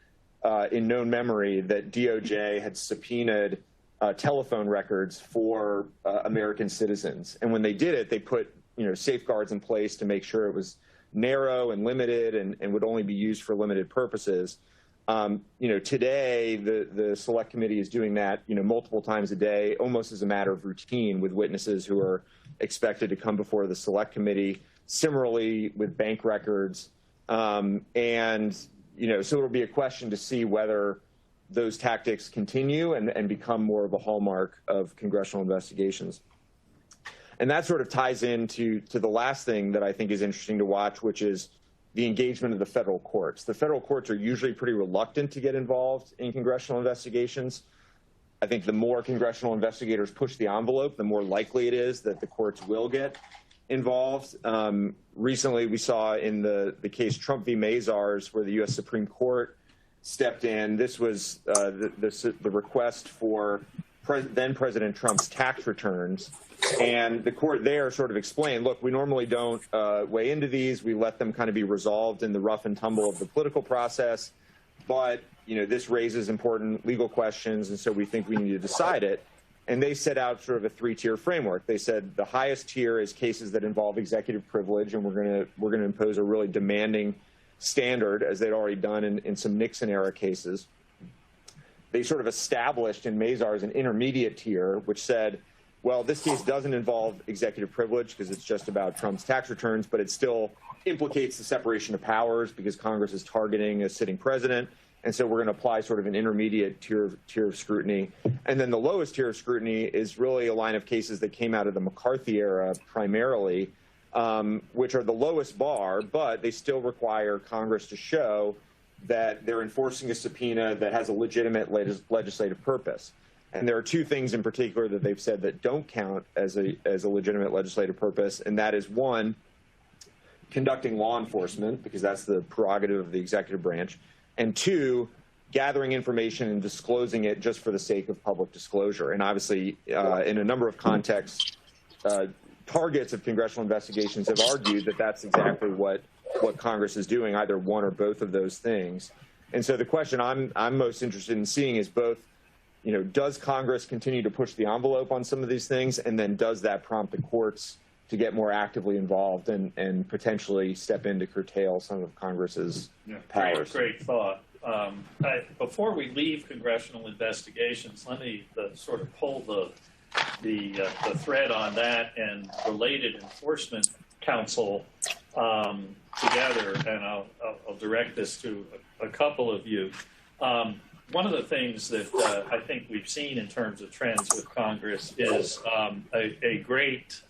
in known memory that DOJ had subpoenaed telephone records for American citizens. And when they did it, they put safeguards in place to make sure it was narrow and limited and would only be used for limited purposes. Today, the Select Committee is doing that, multiple times a day, almost as a matter of routine, with witnesses who are expected to come before the Select Committee. Similarly, with bank records, so it'll be a question to see whether those tactics continue and become more of a hallmark of congressional investigations. And that sort of ties into the last thing that I think is interesting to watch, which is the engagement of the federal courts. The federal courts are usually pretty reluctant to get involved in congressional investigations. I think the more congressional investigators push the envelope, the more likely it is that the courts will get involved. Recently, we saw in the case Trump v. Mazars, where the U.S. Supreme Court stepped in. This was the request for then President Trump's tax returns. And the court there sort of explained, look, we normally don't weigh into these. We let them kind of be resolved in the rough and tumble of the political process. But, this raises important legal questions, and so we think we need to decide it. And they set out sort of a three-tier framework. They said the highest tier is cases that involve executive privilege, and we're going to impose a really demanding standard, as they'd already done in some Nixon-era cases. They sort of established in Mazars an intermediate tier, which said, well, this case doesn't involve executive privilege because it's just about Trump's tax returns, but it still implicates the separation of powers because Congress is targeting a sitting president. And so we're going to apply sort of an intermediate tier of scrutiny. And then the lowest tier of scrutiny is really a line of cases that came out of the McCarthy era primarily, which are the lowest bar, but they still require Congress to show that they're enforcing a subpoena that has a legitimate legislative purpose. And there are two things in particular that they've said that don't count as a legitimate legislative purpose, and that is, one, conducting law enforcement, because that's the prerogative of the executive branch, and two, gathering information and disclosing it just for the sake of public disclosure. And obviously, in a number of contexts, targets of congressional investigations have argued that that's exactly what Congress is doing, either one or both of those things. And so the question I'm most interested in seeing is both, does Congress continue to push the envelope on some of these things, and then does that prompt the courts to get more actively involved and potentially step in to curtail some of Congress's powers? Great thought. Before we leave congressional investigations, let me sort of pull the thread on that and related enforcement counsel together, and I'll direct this to a couple of you. One of the things that I think we've seen in terms of trends with Congress is a great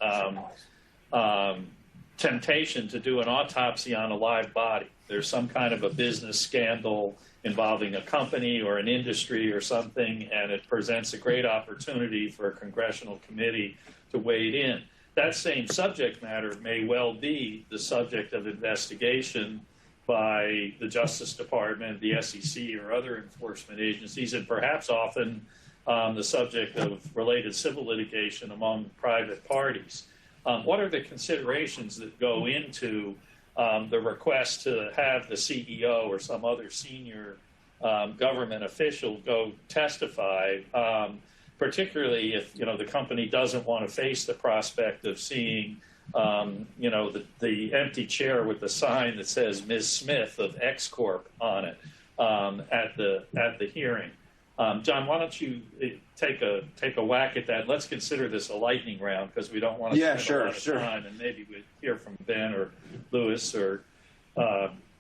temptation to do an autopsy on a live body. There's some kind of a business scandal involving a company or an industry or something, and it presents a great opportunity for a congressional committee to wade in. That same subject matter may well be the subject of investigation by the Justice Department, the SEC, or other enforcement agencies, and perhaps often the subject of related civil litigation among private parties. What are the considerations that go into the request to have the CEO or some other senior government official go testify, particularly if the company doesn't want to face the prospect of seeing the empty chair with the sign that says Ms. Smith of X Corp on it at the hearing. John, why don't you take a whack at that? Let's consider this a lightning round because we don't want to spend a lot of time, and maybe we'd hear from Ben or Lewis or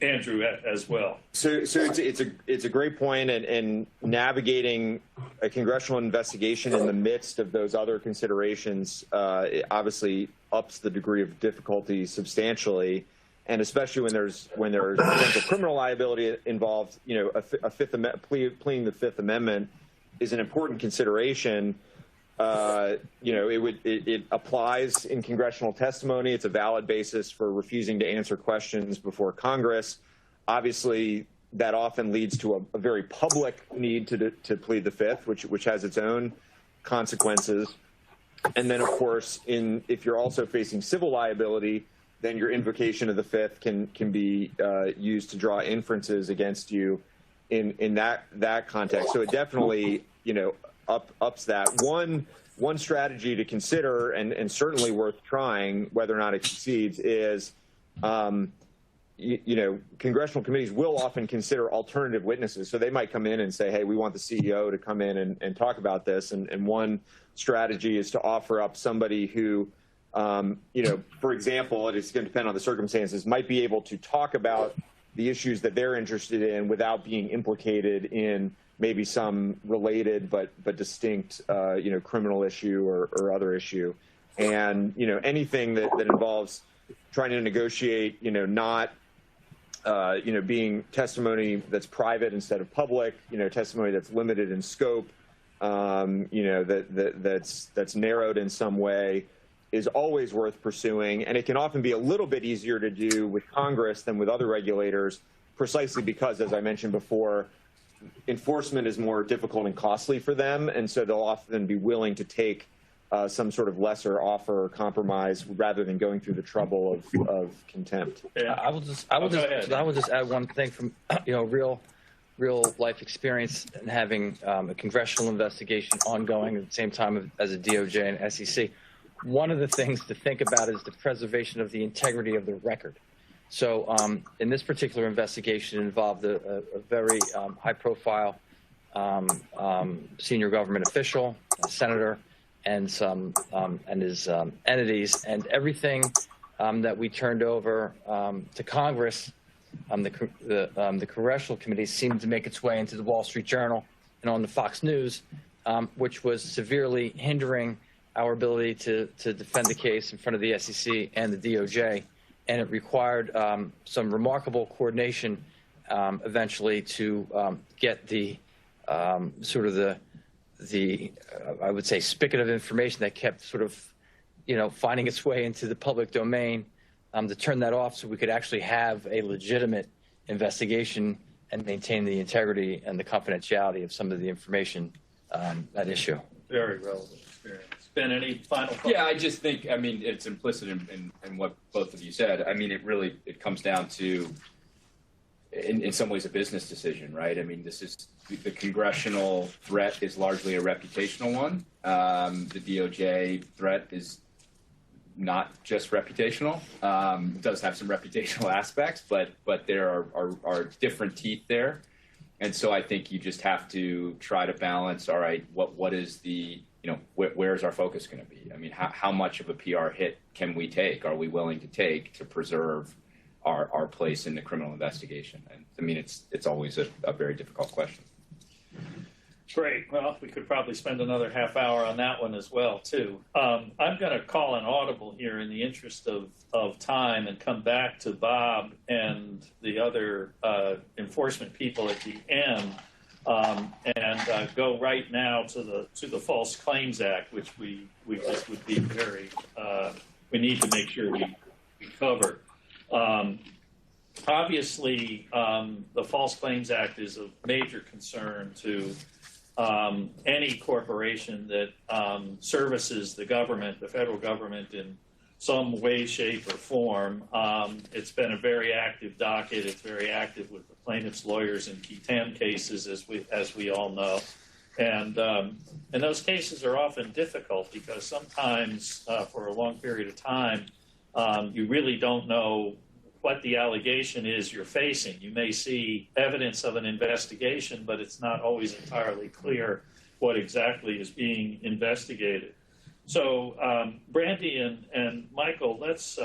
Andrew as well. So it's a great point, and navigating a congressional investigation in the midst of those other considerations it obviously ups the degree of difficulty substantially, and especially when there's potential criminal liability involved. You know, pleading the Fifth Amendment is an important consideration. You know, it applies in congressional testimony. It's a valid basis for refusing to answer questions before Congress. Obviously, that often leads to a very public need to plead the Fifth, which has its own consequences. And then, of course, if you're also facing civil liability, then your invocation of the Fifth can be used to draw inferences against you in that context. So it definitely, you know, ups that. One strategy to consider, and certainly worth trying, whether or not it succeeds, is you know, congressional committees will often consider alternative witnesses. So they might come in and say, hey, we want the CEO to come in and talk about this. And one strategy is to offer up somebody who, you know, for example, it's going to depend on the circumstances, might be able to talk about the issues that they're interested in without being implicated in maybe some related but distinct, you know, criminal issue or other issue. And, you know, anything that involves trying to negotiate, you know, not, you know, being testimony that's private instead of public, you know, testimony that's limited in scope, you know, that's narrowed in some way, is always worth pursuing. And it can often be a little bit easier to do with Congress than with other regulators, precisely because, as I mentioned before, enforcement is more difficult and costly for them, and so they'll often be willing to take some sort of lesser offer or compromise rather than going through the trouble of contempt. Yeah. I will just add one thing from, you know, real life experience and having a congressional investigation ongoing at the same time as a DOJ and SEC. One of the things to think about is the preservation of the integrity of the record. So in this particular investigation, it involved a very high-profile senior government official, a senator, and some and his entities, and everything that we turned over to Congress, the congressional committee seemed to make its way into the Wall Street Journal and on the Fox News, which was severely hindering our ability to defend the case in front of the SEC and the DOJ. And it required some remarkable coordination eventually to get the sort of the I would say spigot of information that kept sort of, you know, finding its way into the public domain, to turn that off so we could actually have a legitimate investigation and maintain the integrity and the confidentiality of some of the information at issue. Very relevant experience. Ben, any final thoughts? Yeah, I just think, I mean, it's implicit in what both of you said. I mean, it comes down to, in some ways, a business decision, right? I mean, the congressional threat is largely a reputational one. The DOJ threat is not just reputational. It does have some reputational aspects, but there are different teeth there. And so I think you just have to try to balance, all right, what is the, you know, where's our focus going to be? I mean, how much of a PR hit can we take? Are we willing to take to preserve our place in the criminal investigation? And I mean, it's always a very difficult question. Great. Well, we could probably spend another half hour on that one as well, too. I'm going to call an audible here in the interest of time and come back to Bob and the other enforcement people at the end. And go right now to the False Claims Act, which we just would be very we need to make sure we cover. Obviously, the False Claims Act is of major concern to any corporation that services the government, the federal government, in some way, shape, or form. It's been a very active docket. It's very active with the plaintiffs' lawyers in key 10 cases, as we all know. And those cases are often difficult because sometimes, for a long period of time, you really don't know what the allegation is you're facing. You may see evidence of an investigation, but it's not always entirely clear what exactly is being investigated. So, Brandy and Michael, let's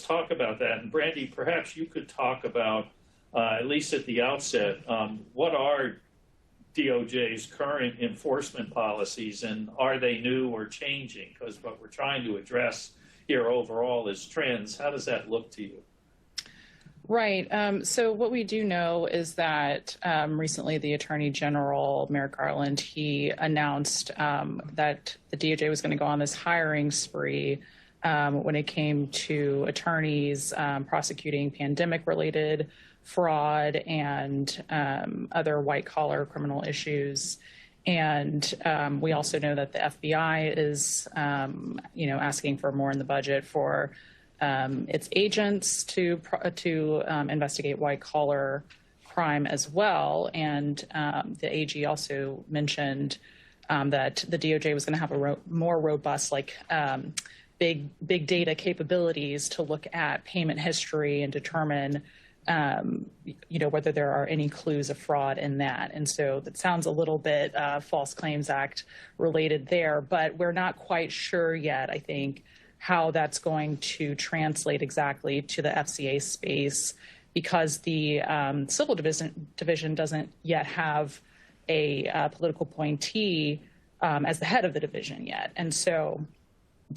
talk about that. And Brandy, perhaps you could talk about, at least at the outset, what are DOJ's current enforcement policies, and are they new or changing? Because what we're trying to address here overall is trends. How does that look to you? Right. So what we do know is that recently the Attorney General, Merrick Garland, he announced that the DOJ was going to go on this hiring spree when it came to attorneys prosecuting pandemic-related fraud and other white-collar criminal issues. And we also know that the FBI is, asking for more in the budget for its agents to investigate white-collar crime as well. And the AG also mentioned that the DOJ was going to have a more robust, big data capabilities to look at payment history and determine whether there are any clues of fraud in that. And so that sounds a little bit False Claims Act related there, but we're not quite sure yet, I think, how that's going to translate exactly to the FCA space, because the civil division doesn't yet have a political appointee as the head of the division yet. And so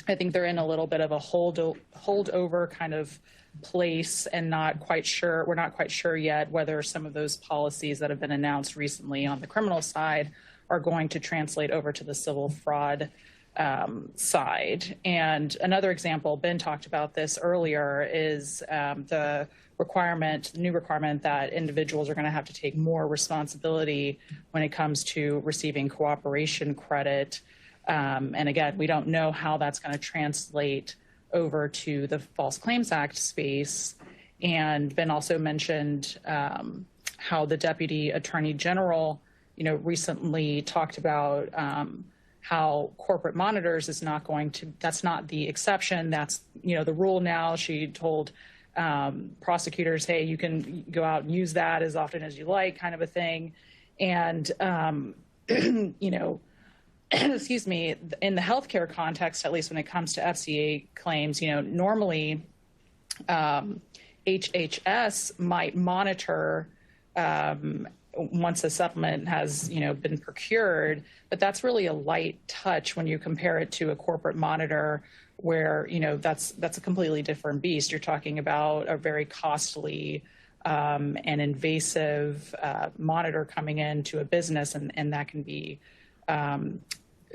I think they're in a little bit of a holdover kind of place, and we're not quite sure yet whether some of those policies that have been announced recently on the criminal side are going to translate over to the civil fraud side. And another example, Ben talked about this earlier, is the new requirement that individuals are going to have to take more responsibility when it comes to receiving cooperation credit. And again, we don't know how that's going to translate over to the False Claims Act space. And Ben also mentioned how the Deputy Attorney General, recently talked about how corporate monitors that's not the exception. That's, the rule now. She told prosecutors, hey, you can go out and use that as often as you like, kind of a thing. And, excuse me, in the healthcare context, at least when it comes to FCA claims, normally HHS might monitor once a supplement has, been procured, but that's really a light touch when you compare it to a corporate monitor where, that's a completely different beast. You're talking about a very costly and invasive monitor coming into a business, and that can be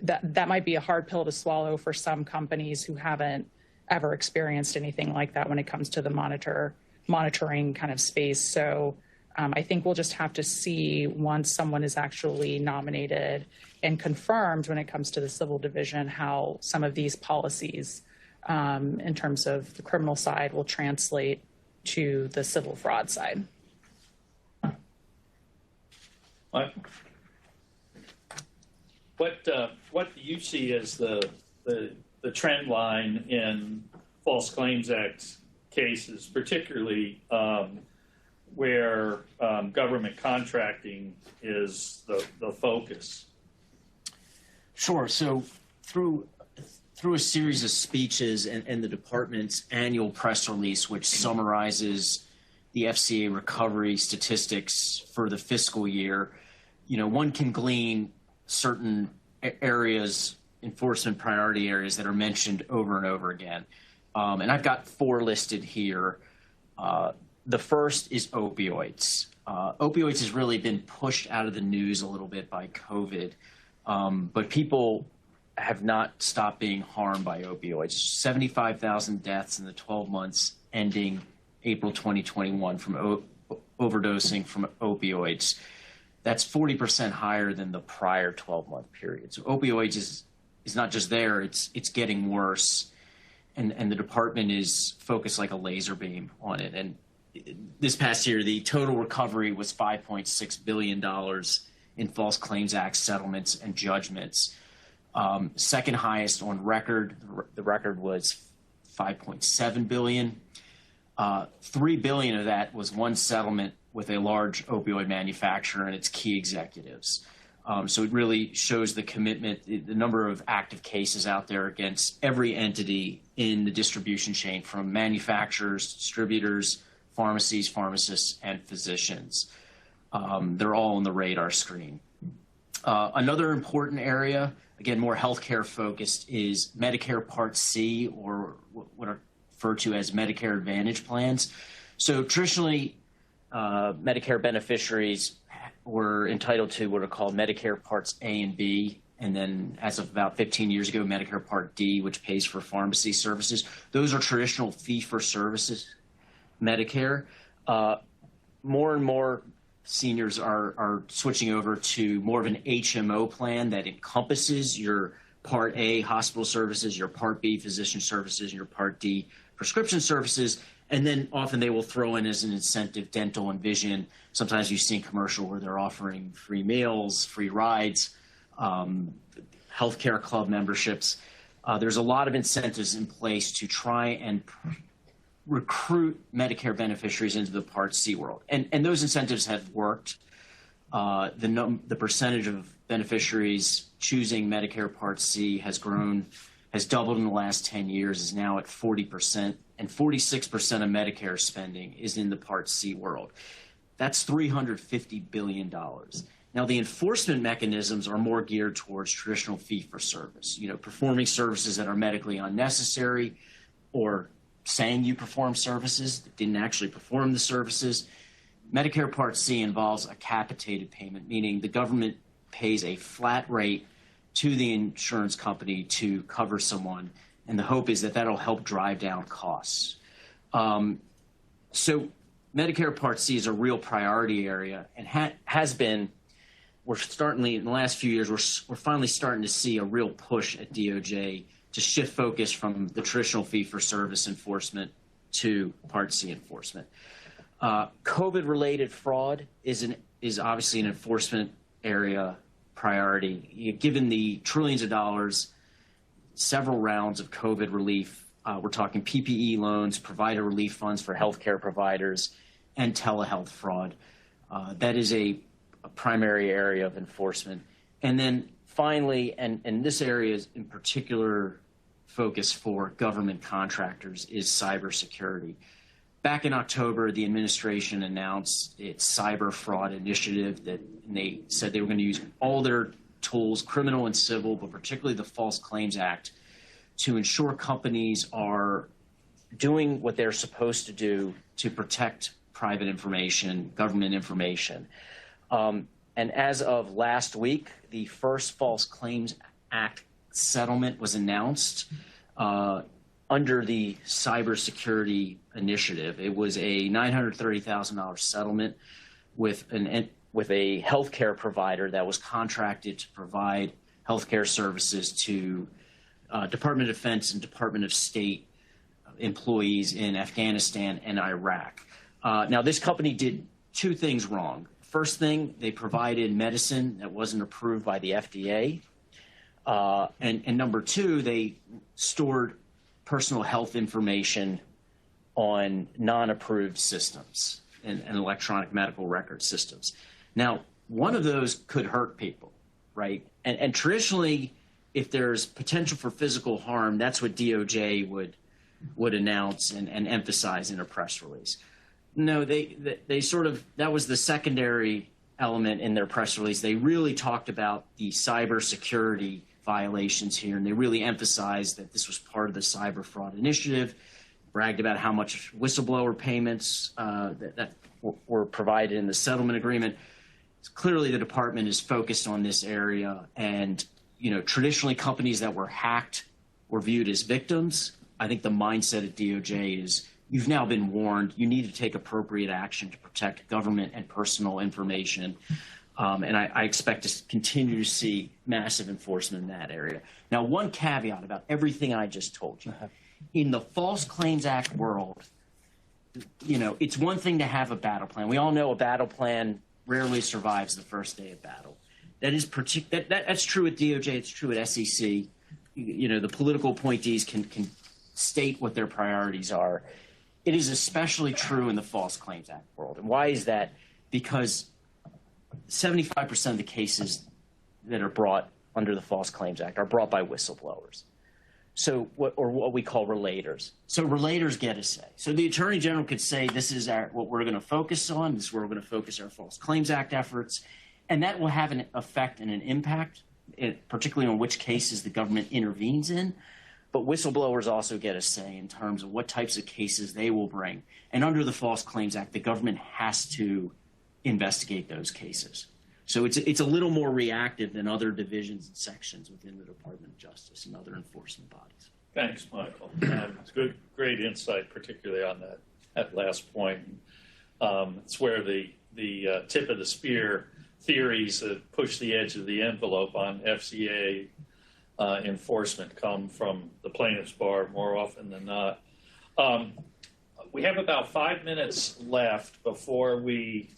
that might be a hard pill to swallow for some companies who haven't ever experienced anything like that when it comes to the monitoring kind of space. So I think we'll just have to see once someone is actually nominated and confirmed when it comes to the civil division how some of these policies in terms of the criminal side will translate to the civil fraud side. What do you see as the trend line in False Claims Act cases, particularly where government contracting is the focus? Sure. So through a series of speeches and the department's annual press release, which summarizes the FCA recovery statistics for the fiscal year, one can glean certain areas, enforcement priority areas that are mentioned over and over again. And I've got 4 listed here. The first is opioids. Opioids has really been pushed out of the news a little bit by COVID, but people have not stopped being harmed by opioids. 75,000 deaths in the 12 months ending April 2021 from overdosing from opioids. That's 40% higher than the prior 12-month period. So opioids is not just there, it's getting worse. And the department is focused like a laser beam on it. And this past year, the total recovery was $5.6 billion in False Claims Act settlements and judgments. Second highest on record. The record was $5.7 billion. $3 billion of that was one settlement with a large opioid manufacturer and its key executives. So it really shows the commitment, the number of active cases out there against every entity in the distribution chain, from manufacturers, distributors, pharmacies, pharmacists, and physicians. They're all on the radar screen. Another important area, again, more healthcare focused, is Medicare Part C, or what are referred to as Medicare Advantage plans. So traditionally, Medicare beneficiaries were entitled to what are called Medicare Parts A and B, and then as of about 15 years ago, Medicare Part D, which pays for pharmacy services. Those are traditional fee-for-services Medicare. More and more seniors are switching over to more of an HMO plan that encompasses your Part A hospital services, your Part B physician services, and your Part D prescription services. And then often they will throw in as an incentive dental and vision. Sometimes you see a commercial where they're offering free meals, free rides, healthcare club memberships. There's a lot of incentives in place to try and recruit Medicare beneficiaries into the Part C world. And those incentives have worked. The percentage of beneficiaries choosing Medicare Part C has doubled in the last 10 years, is now at 40%, and 46% of Medicare spending is in the Part C world. That's $350 billion. Now, the enforcement mechanisms are more geared towards traditional fee-for-service, performing services that are medically unnecessary, or saying you perform services that didn't actually perform the services. Medicare Part C involves a capitated payment, meaning the government pays a flat rate to the insurance company to cover someone, and the hope is that that'll help drive down costs. So Medicare Part C is a real priority area, and has been. We're starting in the last few years. We're finally starting to see a real push at DOJ to shift focus from the traditional fee-for-service enforcement to Part C enforcement. COVID-related fraud is obviously an enforcement area priority. Given the trillions of dollars, several rounds of COVID relief, we're talking PPE loans, provider relief funds for healthcare providers, and telehealth fraud. That is a primary area of enforcement. And then finally, and this area is in particular focus for government contractors, is cybersecurity. Back in October, the administration announced its cyber fraud initiative and they said they were going to use all their tools, criminal and civil, but particularly the False Claims Act, to ensure companies are doing what they're supposed to do to protect private information, government information. And as of last week, the first False Claims Act settlement was announced under the cybersecurity initiative. It was a $930,000 settlement with a healthcare provider that was contracted to provide healthcare services to Department of Defense and Department of State employees in Afghanistan and Iraq. Now, this company did two things wrong. First thing, they provided medicine that wasn't approved by the FDA. And number two, they stored personal health information on non-approved systems and electronic medical record systems. Now, one of those could hurt people, right? And traditionally, if there's potential for physical harm, that's what DOJ would announce and emphasize in a press release. No, they sort of, that was the secondary element in their press release. They really talked about the cybersecurity violations here, and they really emphasized that this was part of the cyber fraud initiative, bragged about how much whistleblower payments that were provided in the settlement agreement. Clearly, the department is focused on this area, and traditionally companies that were hacked were viewed as victims. I think the mindset at DOJ is, you've now been warned. You need to take appropriate action to protect government and personal information. And I expect to continue to see massive enforcement in that area. Now, one caveat about everything I just told you. In the False Claims Act world, it's one thing to have a battle plan. We all know a battle plan rarely survives the first day of battle. That is that's true at DOJ. It's true at SEC. The political appointees can state what their priorities are. It is especially true in the False Claims Act world. And why is that? Because 75% of the cases that are brought under the False Claims Act are brought by whistleblowers. So what we call relators. So relators get a say. So the Attorney General could say, this is what we're going to focus on. This is where we're going to focus our False Claims Act efforts. And that will have an effect and an impact, particularly on which cases the government intervenes in. But whistleblowers also get a say in terms of what types of cases they will bring. And under the False Claims Act, the government has to investigate those cases. So it's a little more reactive than other divisions and sections within the Department of Justice and other enforcement bodies. Thanks, Michael. It's great insight, particularly on that last point. It's where the tip of the spear theories that push the edge of the envelope on FCA enforcement come from the plaintiff's bar more often than not. We have about 5 minutes left before we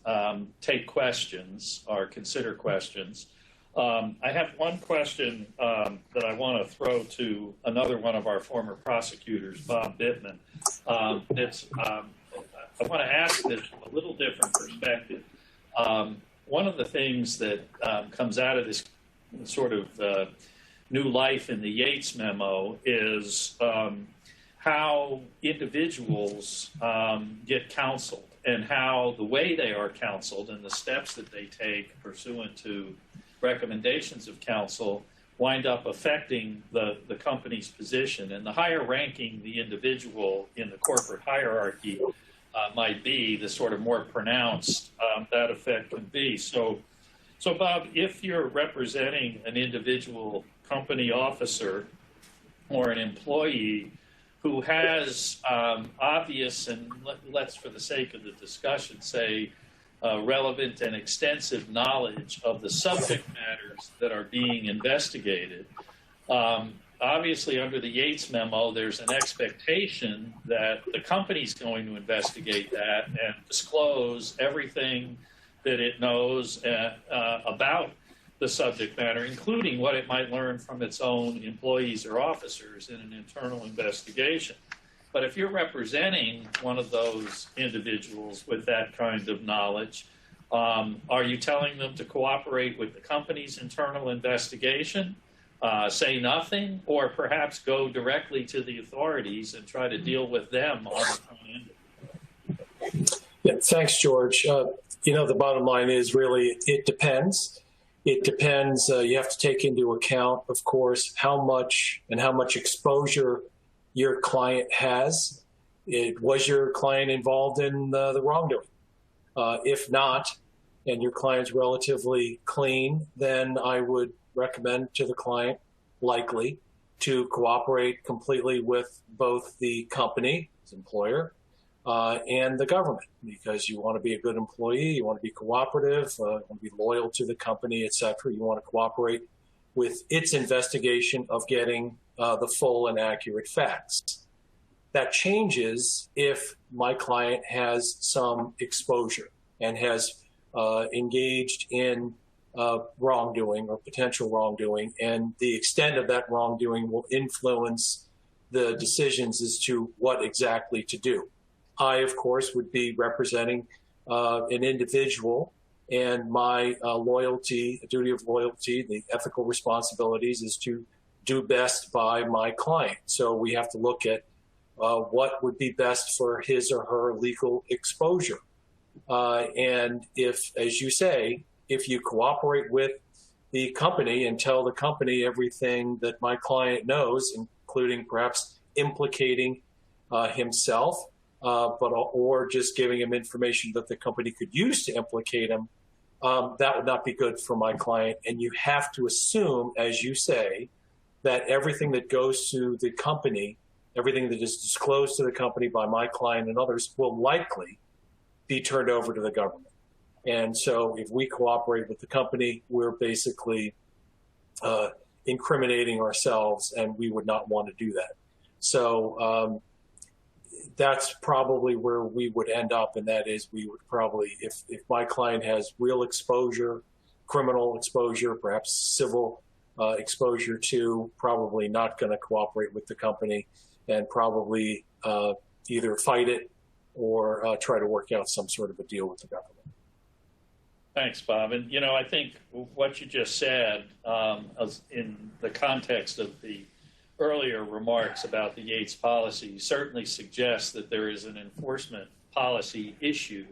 take questions or consider questions. I have one question that I want to throw to another one of our former prosecutors, Bob Bittman. I want to ask this from a little different perspective. One of the things that comes out of this sort of new life in the Yates memo is how individuals get counseled and how the way they are counseled and the steps that they take pursuant to recommendations of counsel wind up affecting the company's position. And the higher ranking the individual in the corporate hierarchy might be, the sort of more pronounced that effect can be. So Bob, if you're representing an individual company officer or an employee who has obvious and let's, for the sake of the discussion, say relevant and extensive knowledge of the subject matters that are being investigated, obviously under the Yates memo, there's an expectation that the company's going to investigate that and disclose everything that it knows about the subject matter, including what it might learn from its own employees or officers in an internal investigation. But if you're representing one of those individuals with that kind of knowledge, are you telling them to cooperate with the company's internal investigation, say nothing, or perhaps go directly to the authorities and try to deal with them on the front end? Yeah, thanks, George. The bottom line is really it depends. It depends. You have to take into account, of course, how much exposure your client has. Was your client involved in the wrongdoing? If not, and your client's relatively clean, then I would recommend to the client likely to cooperate completely with both the company, his employer, and the government, because you want to be a good employee, you want to be cooperative, you want to be loyal to the company, etc. You want to cooperate with its investigation of getting the full and accurate facts. That changes if my client has some exposure and has engaged in wrongdoing or potential wrongdoing, and the extent of that wrongdoing will influence the decisions as to what exactly to do. I, of course, would be representing an individual, and my duty of loyalty, the ethical responsibilities is to do best by my client. So we have to look at what would be best for his or her legal exposure. And if, as you say, if you cooperate with the company and tell the company everything that my client knows, including perhaps implicating himself, or just giving him information that the company could use to implicate him, that would not be good for my client. And you have to assume, as you say, that everything that goes to the company, everything that is disclosed to the company by my client and others will likely be turned over to the government. And so if we cooperate with the company, we're basically incriminating ourselves, and we would not want to do that. So that's probably where we would end up, and that is we would probably, if my client has real exposure, criminal exposure, perhaps civil exposure to, probably not going to cooperate with the company and probably either fight it or try to work out some sort of a deal with the government. Thanks, Bob. And, I think what you just said in the context of the earlier remarks about the Yates policy certainly suggests that there is an enforcement policy issue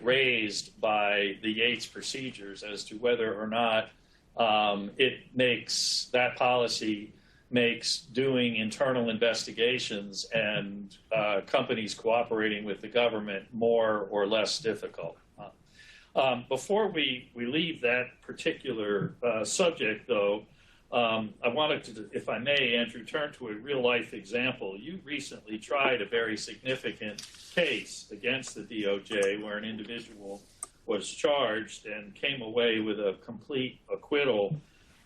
raised by the Yates procedures as to whether or not that policy makes doing internal investigations and companies cooperating with the government more or less difficult. Before we leave that particular subject, though, I wanted to, if I may, Andrew, turn to a real-life example. You recently tried a very significant case against the DOJ where an individual was charged and came away with a complete acquittal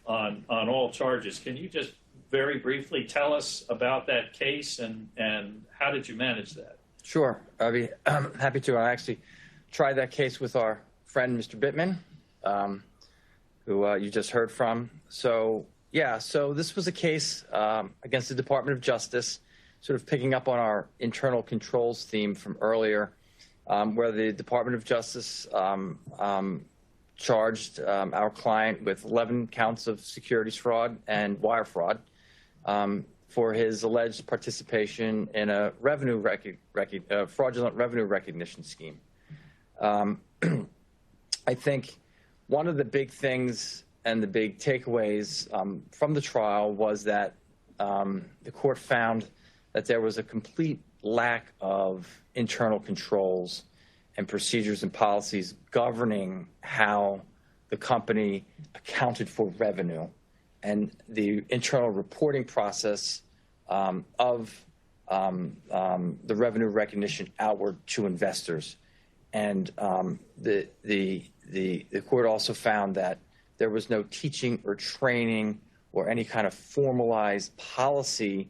on all charges. Can you just very briefly tell us about that case and how did you manage that? Sure. I'd be happy to. I actually tried that case with our friend, Mr. Bittman, who you just heard from. So this was a case against the Department of Justice, sort of picking up on our internal controls theme from earlier, where the Department of Justice charged our client with 11 counts of securities fraud and wire fraud for his alleged participation in a fraudulent revenue recognition scheme. I think one of the big things and the big takeaways from the trial was that the court found that there was a complete lack of internal controls and procedures and policies governing how the company accounted for revenue and the internal reporting process of the revenue recognition outward to investors. And the court also found that there was no teaching or training or any kind of formalized policy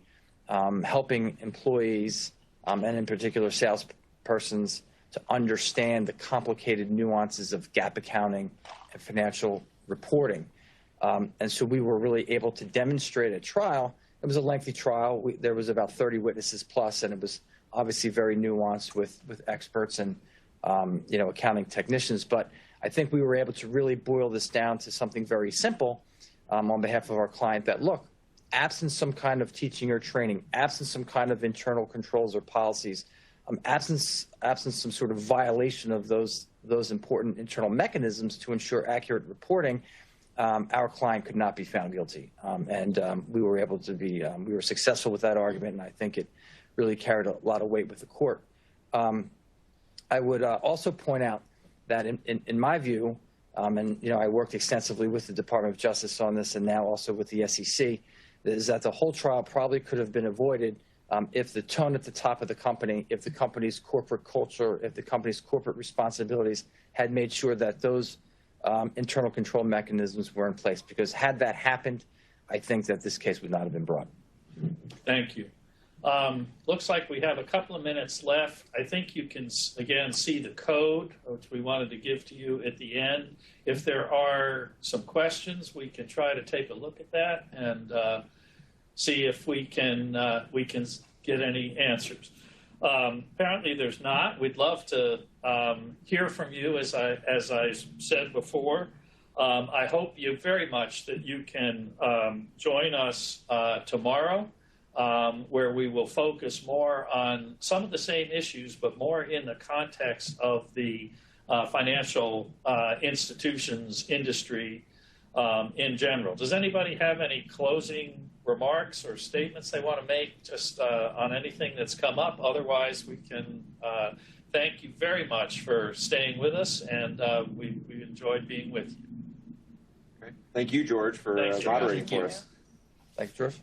helping employees and in particular salespersons to understand the complicated nuances of GAAP accounting and financial reporting. And so we were really able to demonstrate at trial. It was a lengthy trial. There was about 30 witnesses plus, and it was obviously very nuanced with experts and accounting technicians. But I think we were able to really boil this down to something very simple on behalf of our client that, look, absent some kind of teaching or training, absent some kind of internal controls or policies, absent some sort of violation of those important internal mechanisms to ensure accurate reporting, our client could not be found guilty. And we were able to be, we were successful with that argument, and I think it really carried a lot of weight with the court. I would also point out that in my view, and I worked extensively with the Department of Justice on this and now also with the SEC, is that the whole trial probably could have been avoided if the tone at the top of the company, if the company's corporate culture, if the company's corporate responsibilities had made sure that those internal control mechanisms were in place. Because had that happened, I think that this case would not have been brought. Thank you. Looks like we have a couple of minutes left. I think you can, again, see the code, which we wanted to give to you at the end. If there are some questions, we can try to take a look at that and see if we can get any answers. Apparently there's not. We'd love to hear from you, as I said before. I hope you very much that you can join us tomorrow, where we will focus more on some of the same issues, but more in the context of the financial institutions industry in general. Does anybody have any closing remarks or statements they want to make just on anything that's come up? Otherwise, we can thank you very much for staying with us, and we enjoyed being with you. Thank you, George, for moderating for us. Thanks, George.